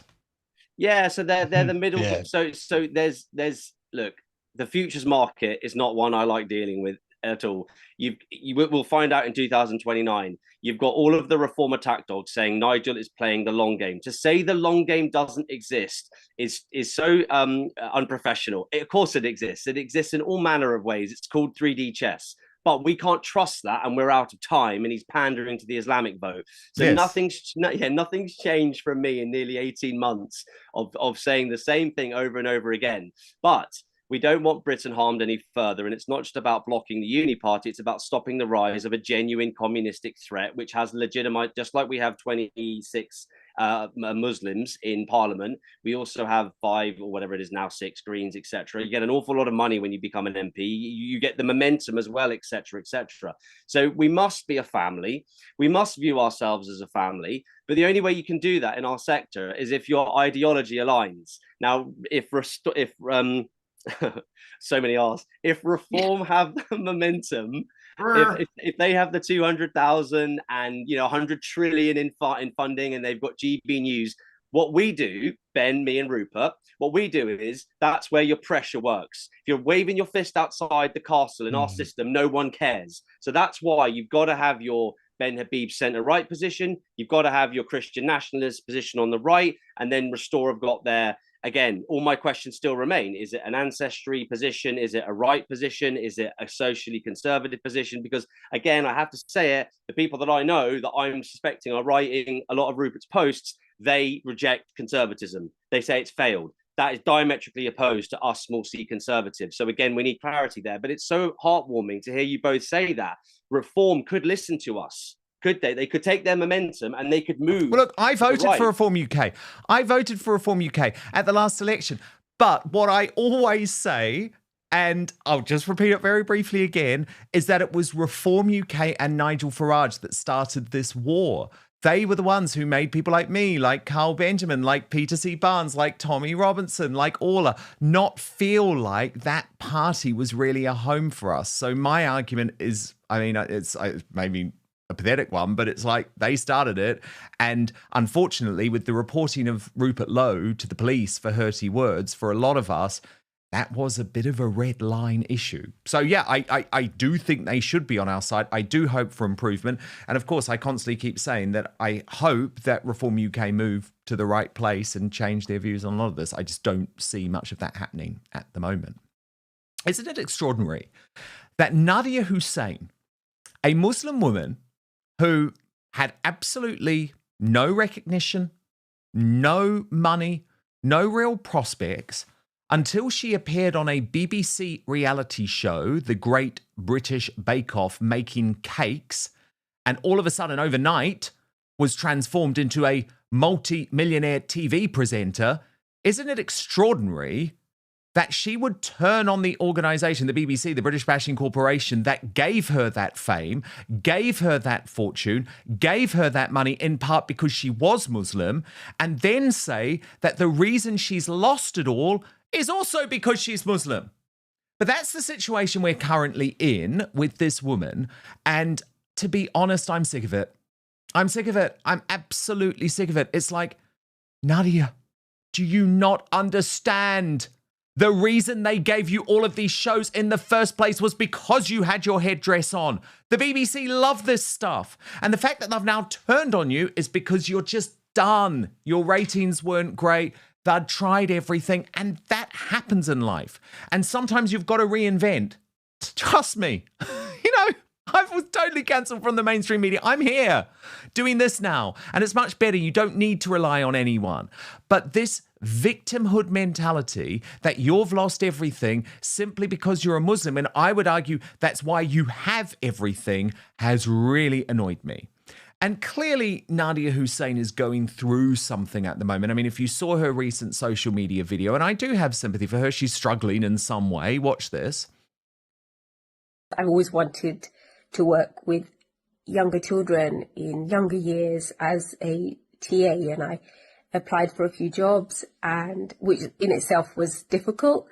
Yeah, so they're the middle. Yeah. So there's look, the futures market is not one I like dealing with at all. You will find out in 2029. You've got all of the Reform attack dogs saying Nigel is playing the long game. To say the long game doesn't exist is so unprofessional. Of course it exists. It exists in all manner of ways. It's called 3D chess. But we can't trust that, and we're out of time, and he's pandering to the Islamic vote. So Yes. nothing's changed from me in nearly 18 months of saying the same thing over and over again. But we don't want Britain harmed any further, and it's not just about blocking the Uni Party, it's about stopping the rise of a genuine communistic threat, which has legitimate, just like we have 26 Muslims in Parliament, we also have 5 or whatever it is now, 6 Greens, etc. You get an awful lot of money when you become an MP. You get the momentum as well, etc., etc. So we must be a family. We must view ourselves as a family. But the only way you can do that in our sector is if your ideology aligns. Now, if so many R's, if Reform have the momentum, if they have the 200,000 and 100 trillion in funding, and they've got GB News, what we do, Ben, me and Rupert, what we do is that's where your pressure works. If you're waving your fist outside the castle in our system, no one cares. So that's why you've got to have your Ben Habib centre-right position, you've got to have your Christian nationalist position on the right, and then Restore have got their. Again, all my questions still remain. Is it an ancestry position? Is it a right position? Is it a socially conservative position? Because, again, I have to say it, the people that I know that I'm suspecting are writing a lot of Rupert's posts, they reject conservatism. They say it's failed. That is diametrically opposed to us small c conservatives. So, again, we need clarity there. But it's so heartwarming to hear you both say that. Reform could listen to us. Could they? They could take their momentum and they could move. Well, look, I voted for Reform UK. I voted for Reform UK at the last election. But what I always say, and I'll just repeat it very briefly again, is that it was Reform UK and Nigel Farage that started this war. They were the ones who made people like me, like Carl Benjamin, like Peter C. Barnes, like Tommy Robinson, like Orla, not feel like that party was really a home for us. So my argument is, I mean, it's maybe a pathetic one, but it's like they started it. And unfortunately, with the reporting of Rupert Lowe to the police for hurty words, for a lot of us, that was a bit of a red line issue. So yeah, I do think they should be on our side. I do hope for improvement. And of course, I constantly keep saying that I hope that Reform UK move to the right place and change their views on a lot of this. I just don't see much of that happening at the moment. Isn't it extraordinary that Nadia Hussein, a Muslim woman who had absolutely no recognition, no money, no real prospects, until she appeared on a BBC reality show, The Great British Bake Off, making cakes, and all of a sudden, overnight, was transformed into a multi-millionaire TV presenter. Isn't it extraordinary that she would turn on the organisation, the BBC, the British Bashing Corporation, that gave her that fame, gave her that fortune, gave her that money in part because she was Muslim, and then say that the reason she's lost it all is also because she's Muslim? But that's the situation we're currently in with this woman. And to be honest, I'm sick of it. I'm sick of it. I'm absolutely sick of it. It's like, Nadia, do you not understand? The reason they gave you all of these shows in the first place was because you had your headdress on. The BBC love this stuff. And the fact that they've now turned on you is because you're just done. Your ratings weren't great. They'd tried everything. And that happens in life. And sometimes you've got to reinvent. Trust me. I was totally cancelled from the mainstream media. I'm here doing this now. And it's much better. You don't need to rely on anyone. But this victimhood mentality that you've lost everything simply because you're a Muslim, and I would argue that's why you have everything, has really annoyed me. And clearly, Nadia Hussein is going through something at the moment. I mean, if you saw her recent social media video, and I do have sympathy for her, she's struggling in some way. Watch this. I've always wanted to work with younger children in younger years as a TA, and I applied for a few jobs, and which in itself was difficult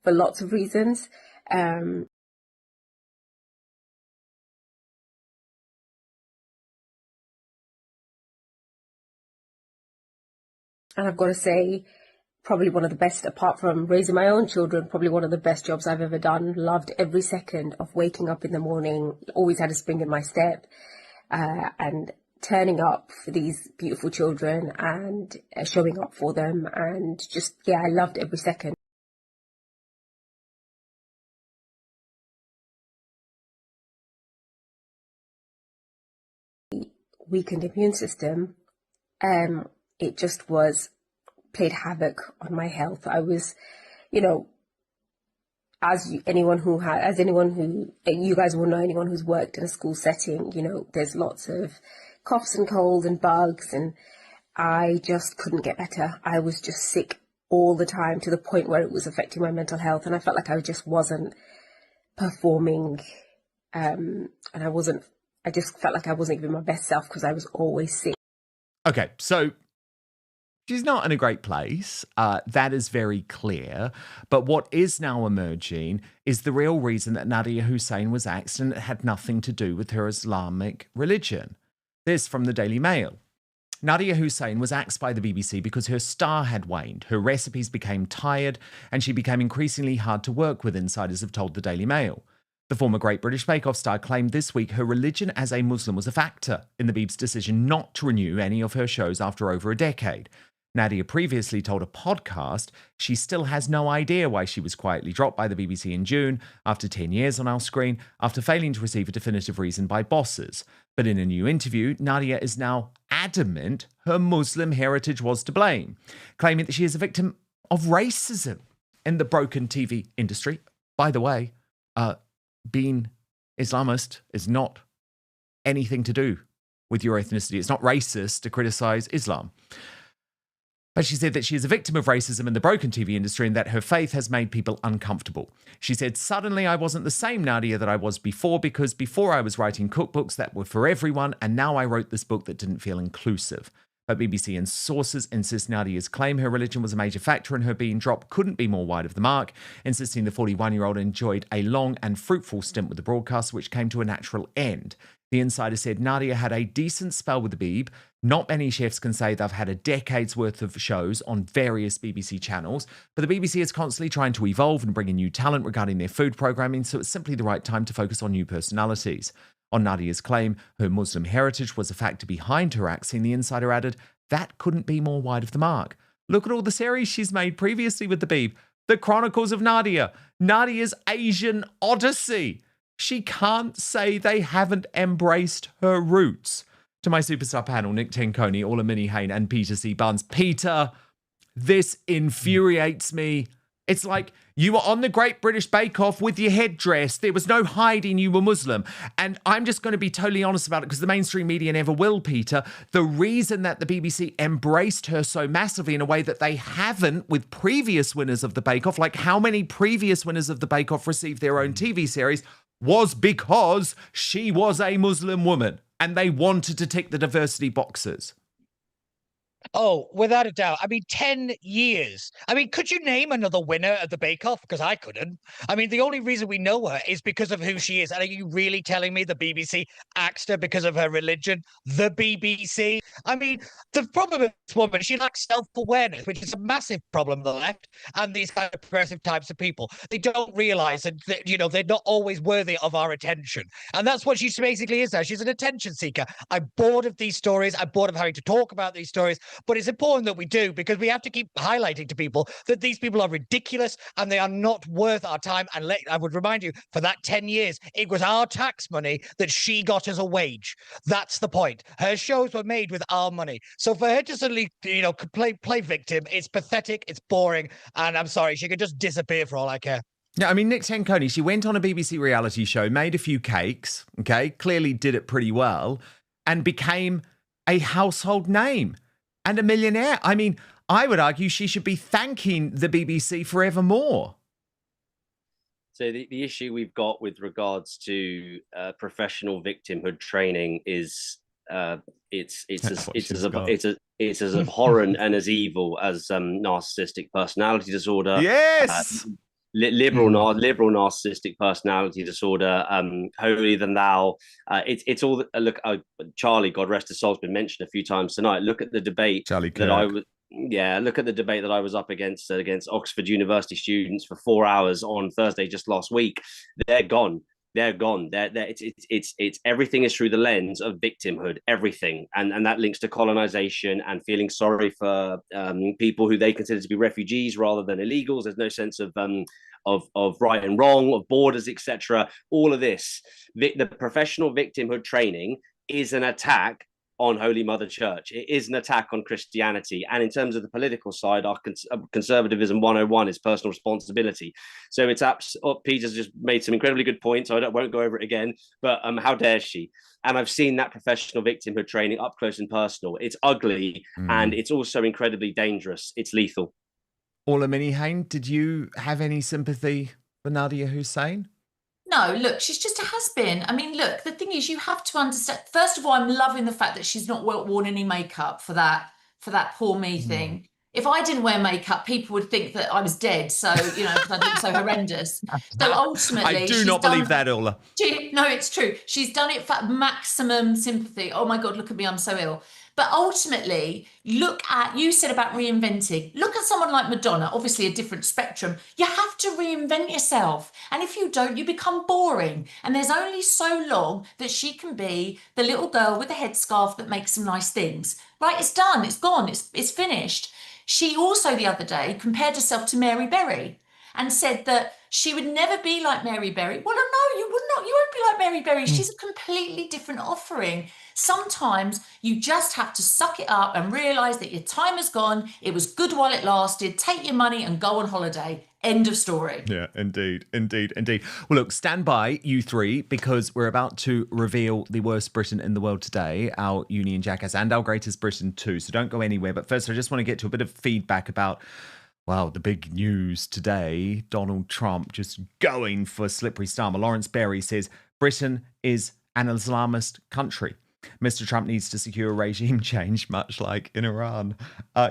for lots of reasons. And I've got to say, probably one of the best, apart from raising my own children, probably one of the best jobs I've ever done. Loved every second of waking up in the morning, always had a spring in my step, and turning up for these beautiful children and showing up for them. And just, I loved every second. Weakened immune system, it just played havoc on my health. I was, anyone who you guys will know, anyone who's worked in a school setting, there's lots of coughs and colds and bugs, and I just couldn't get better. I was just sick all the time, to the point where it was affecting my mental health, and I felt like I just wasn't performing, and I just felt like I wasn't giving my best self because I was always sick. Okay, so she's not in a great place. That is very clear. But what is now emerging is the real reason that Nadia Hussein was axed, and it had nothing to do with her Islamic religion. This from the Daily Mail. Nadia Hussein was axed by the BBC because her star had waned, her recipes became tired, and she became increasingly hard to work with, insiders have told the Daily Mail. The former Great British Bake Off star claimed this week her religion as a Muslim was a factor in the Beeb's decision not to renew any of her shows after over a decade. Nadia previously told a podcast she still has no idea why she was quietly dropped by the BBC in June after 10 years on our screen, after failing to receive a definitive reason by bosses. But in a new interview, Nadia is now adamant her Muslim heritage was to blame, claiming that she is a victim of racism in the broken TV industry. By the way, being Islamist is not anything to do with your ethnicity. It's not racist to criticize Islam. But she said that she is a victim of racism in the broken TV industry and that her faith has made people uncomfortable. She said, suddenly I wasn't the same Nadia that I was before, because before I was writing cookbooks that were for everyone, and now I wrote this book that didn't feel inclusive. But BBC and sources insist Nadia's claim her religion was a major factor in her being dropped couldn't be more wide of the mark, insisting the 41-year-old enjoyed a long and fruitful stint with the broadcast, which came to a natural end. The insider said Nadia had a decent spell with the Beeb. Not many chefs can say they've had a decade's worth of shows on various BBC channels, but the BBC is constantly trying to evolve and bring in new talent regarding their food programming, so it's simply the right time to focus on new personalities. On Nadia's claim her Muslim heritage was a factor behind her axing, the insider added, that couldn't be more wide of the mark. Look at all the series she's made previously with the Beeb. The Chronicles of Nadia, Nadia's Asian Odyssey. She can't say they haven't embraced her roots. To my superstar panel, Nick Tenconi, Orla Minnie-Hain and Peter C. Barnes. Peter, this infuriates me. It's like you were on the Great British Bake Off with your headdress. There was no hiding you were Muslim. And I'm just going to be totally honest about it because the mainstream media never will, Peter. The reason that the BBC embraced her so massively in a way that they haven't with previous winners of the Bake Off, like how many previous winners of the Bake Off received their own TV series, was because she was a Muslim woman and they wanted to tick the diversity boxes. Oh, without a doubt. I mean, 10 years. I mean, could you name another winner at the Bake Off? Because I couldn't. I mean, the only reason we know her is because of who she is. And are you really telling me the BBC axed her because of her religion? The BBC? I mean, the problem with this woman, she lacks self-awareness, which is a massive problem on the left and these kind of progressive types of people. They don't realise that, they're not always worthy of our attention. And that's what she basically is now. She's an attention seeker. I'm bored of these stories. I'm bored of having to talk about these stories. But it's important that we do, because we have to keep highlighting to people that these people are ridiculous and they are not worth our time. And I would remind you, for that 10 years, it was our tax money that she got as a wage. That's the point. Her shows were made with our money. So for her to suddenly, play victim, it's pathetic, it's boring, and I'm sorry, she could just disappear for all I care. Yeah, I mean, Nick Tenconi, she went on a BBC reality show, made a few cakes, okay, clearly did it pretty well, and became a household name and a millionaire. I mean, I would argue she should be thanking the BBC forevermore. So the issue we've got with regards to professional victimhood training is it's as abhorrent and as evil as narcissistic personality disorder. Yes. Liberal narcissistic personality disorder, holier than thou. It's all. Look, Charlie, God rest his soul, has been mentioned a few times tonight. Look at the debate Charlie that Kirk. Look at the debate that I was up against Oxford University students for 4 hours on Thursday just last week. They're gone. It's everything is through the lens of victimhood, everything, and that links to colonization and feeling sorry for people who they consider to be refugees rather than illegals. There's no sense of right and wrong, of borders, etc. All of this, the professional victimhood training is an attack on Holy Mother Church. It is an attack on Christianity. And in terms of the political side, our conservatism 101 is personal responsibility. So it's Peter's just made some incredibly good points. So I won't go over it again, but how dare she? And I've seen that professional victimhood training up close and personal. It's ugly, and it's also incredibly dangerous. It's lethal. Ola Minihane, did you have any sympathy for Nadia Hussein? No, look, she's just a has-been. I mean, look, the thing is, you have to understand. First of all, I'm loving the fact that she's not worn any makeup for that poor me thing. If I didn't wear makeup, people would think that I was dead. So, because I look so horrendous. So ultimately, I do not believe that, Ola. No, it's true. She's done it for maximum sympathy. Oh my God, look at me, I'm so ill. But ultimately, you said about reinventing. Look at someone like Madonna, obviously a different spectrum. You have to reinvent yourself. And if you don't, you become boring. And there's only so long that she can be the little girl with the headscarf that makes some nice things. Right, it's done, it's gone, it's finished. She also the other day compared herself to Mary Berry and said that she would never be like Mary Berry. Well, no, you would not. You won't be like Mary Berry. She's a completely different offering. Sometimes you just have to suck it up and realise that your time is gone. It was good while it lasted. Take your money and go on holiday. End of story. Yeah, indeed. Well, look, stand by, you three, because we're about to reveal the worst Britain in the world today, our Union Jackass, and our greatest Britain too. So don't go anywhere. But first, I just want to get to a bit of feedback about, well, the big news today. Donald Trump just going for Slippery Starmer. Lawrence Berry says Britain is an Islamist country. Mr. Trump needs to secure regime change, much like in Iran.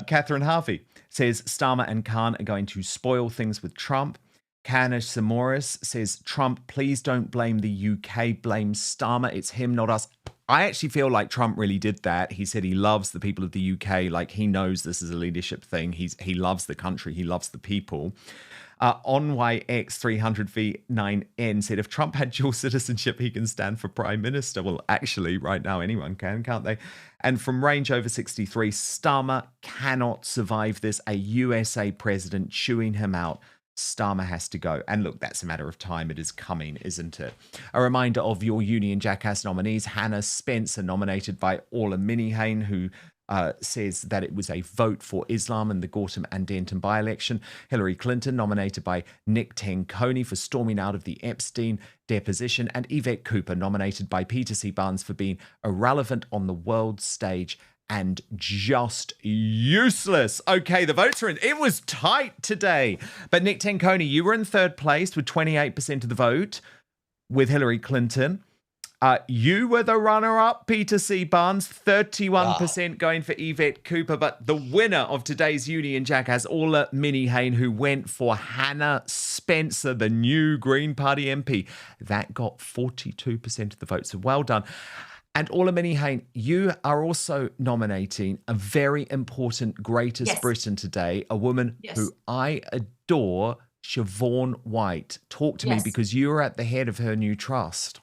Catherine Harvey says Starmer and Khan are going to spoil things with Trump. Kanish Samoris says, Trump, please don't blame the UK, blame Starmer. It's him, not us. I actually feel like Trump really did that. He said he loves the people of the UK. Like, he knows this is a leadership thing. He loves the country. He loves the people. OnYX300V9N said, if Trump had dual citizenship, he can stand for prime minister. Well, actually, right now, anyone can, can't they? And from Range Over 63, Starmer cannot survive this. A USA president chewing him out. Starmer has to go. And look, that's a matter of time. It is coming, isn't it? A reminder of your Union Jackass nominees. Hannah Spencer, nominated by Ola Minihane, who says that it was a vote for Islam in the Gorton and Denton by-election. Hillary Clinton, nominated by Nick Tenconi for storming out of the Epstein deposition. And Yvette Cooper, nominated by Peter C. Barnes for being irrelevant on the world stage and just useless. Okay, the votes are in. It was tight today. But Nick Tenconi, you were in third place with 28% of the vote with Hillary Clinton. You were the runner-up, Peter C. Barnes, 31% going for Yvette Cooper, but the winner of today's Union Jack has Orla Minnie-Hain, who went for Hannah Spencer, the new Green Party MP. That got 42% of the votes, so well done. And Orla Minnie-Hain, you are also nominating a very important Greatest Britain today, a woman who I adore, Siobhan White. Talk to me, because you are at the head of her new trust.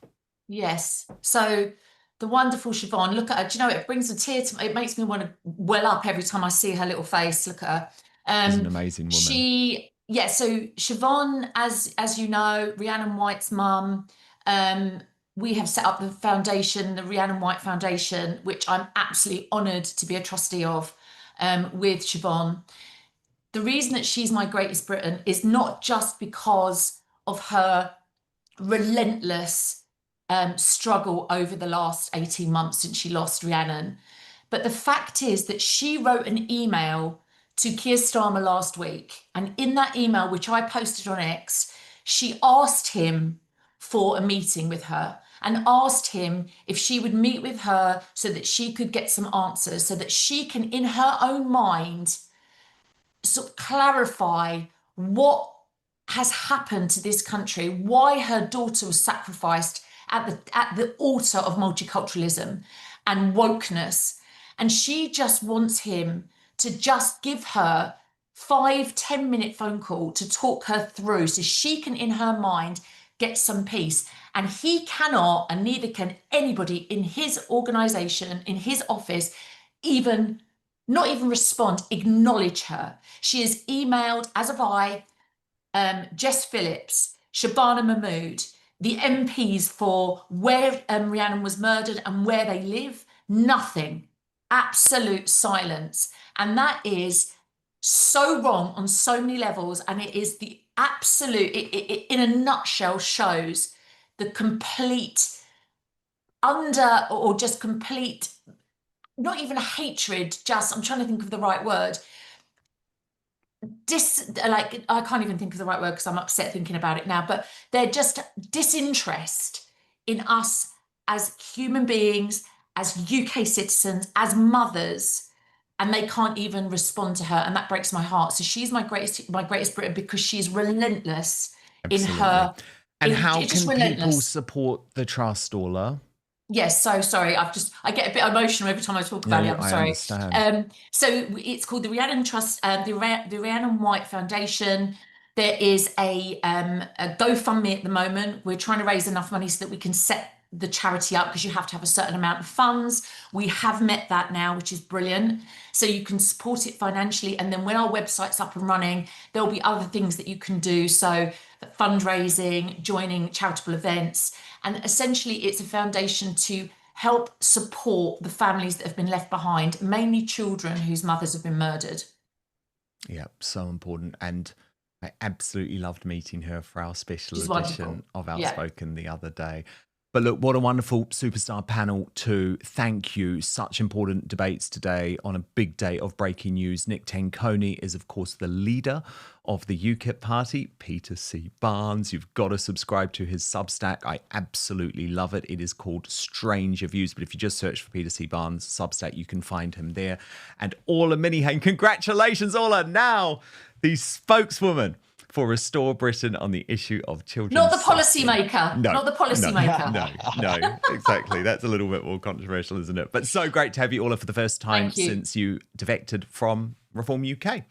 Yes. So the wonderful Siobhan, look at her. Do you know, it brings a tear to me. It makes me want to well up every time I see her little face. Look at her. She's an amazing woman. So Siobhan, as you know, Rhiannon White's mum, we have set up the foundation, the Rhiannon White Foundation, which I'm absolutely honoured to be a trustee of, with Siobhan. The reason that she's my Greatest Britain is not just because of her relentless struggle over the last 18 months since she lost Rhiannon. But the fact is that she wrote an email to Keir Starmer last week. And in that email, which I posted on X, she asked him for a meeting with her and asked him if she would meet with her so that she could get some answers, so that she can, in her own mind, sort of clarify what has happened to this country, why her daughter was sacrificed at the altar of multiculturalism and wokeness. And she just wants him to just give her 5-10 minute phone call to talk her through so she can, in her mind, get some peace. And he cannot, and neither can anybody in his organisation, in his office, not even respond, acknowledge her. She has emailed, as have I, Jess Phillips, Shabana Mahmood, the MPs for where Rhiannon was murdered and where they live. Nothing. Absolute silence. And that is so wrong on so many levels. And it is the absolute, it in a nutshell, shows the complete complete, not even a hatred, just, I'm trying to think of the right word. I can't even think of the right word because I'm upset thinking about it now, but they're just disinterest in us as human beings, as UK citizens, as mothers, and they can't even respond to her, and that breaks my heart. So she's my greatest Britain because she's relentless. Absolutely. In her. And how can people support the trust, Orla? Yes, so sorry. I get a bit emotional every time I talk about it. I'm sorry. Understand. So it's called the Rhiannon Trust, the Rhiannon White Foundation. There is a GoFundMe at the moment. We're trying to raise enough money so that we can set the charity up, because you have to have a certain amount of funds. We have met that now, which is brilliant. So you can support it financially. And then when our website's up and running, there'll be other things that you can do. So fundraising, joining charitable events. And essentially it's a foundation to help support the families that have been left behind, mainly children whose mothers have been murdered. Yeah, so important. And I absolutely loved meeting her for our special edition wonderful. of Outspoken the other day. But look, what a wonderful superstar panel too. Thank you. Such important debates today on a big day of breaking news. Nick Tenconi is, of course, the leader of the UKIP party. Peter C. Barnes, you've got to subscribe to his Substack. I absolutely love it. It is called Stranger Views. But if you just search for Peter C. Barnes Substack, you can find him there. And Orla Minnie-Hain, congratulations, Orla. Now the spokeswoman for Restore Britain on the issue of children's Not the suffering. policymaker. No, Not the policymaker. No, exactly. That's a little bit more controversial, isn't it? But so great to have you, Orla, for the first time since you defected from Reform UK.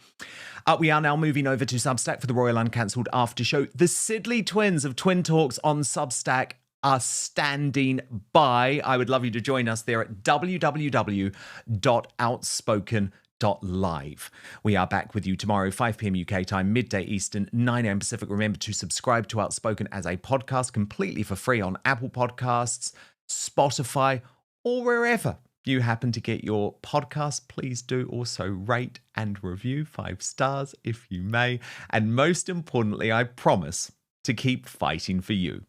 We are now moving over to Substack for the Royal Uncancelled After Show. The Sidley twins of Twin Talks on Substack are standing by. I would love you to join us there at www.outspoken.live. We are back with you tomorrow, 5 p.m. UK time, midday Eastern, 9 a.m. Pacific. Remember to subscribe to Outspoken as a podcast completely for free on Apple Podcasts, Spotify, or wherever you happen to get your podcast. Please do also rate and review 5 stars if you may. And most importantly, I promise to keep fighting for you.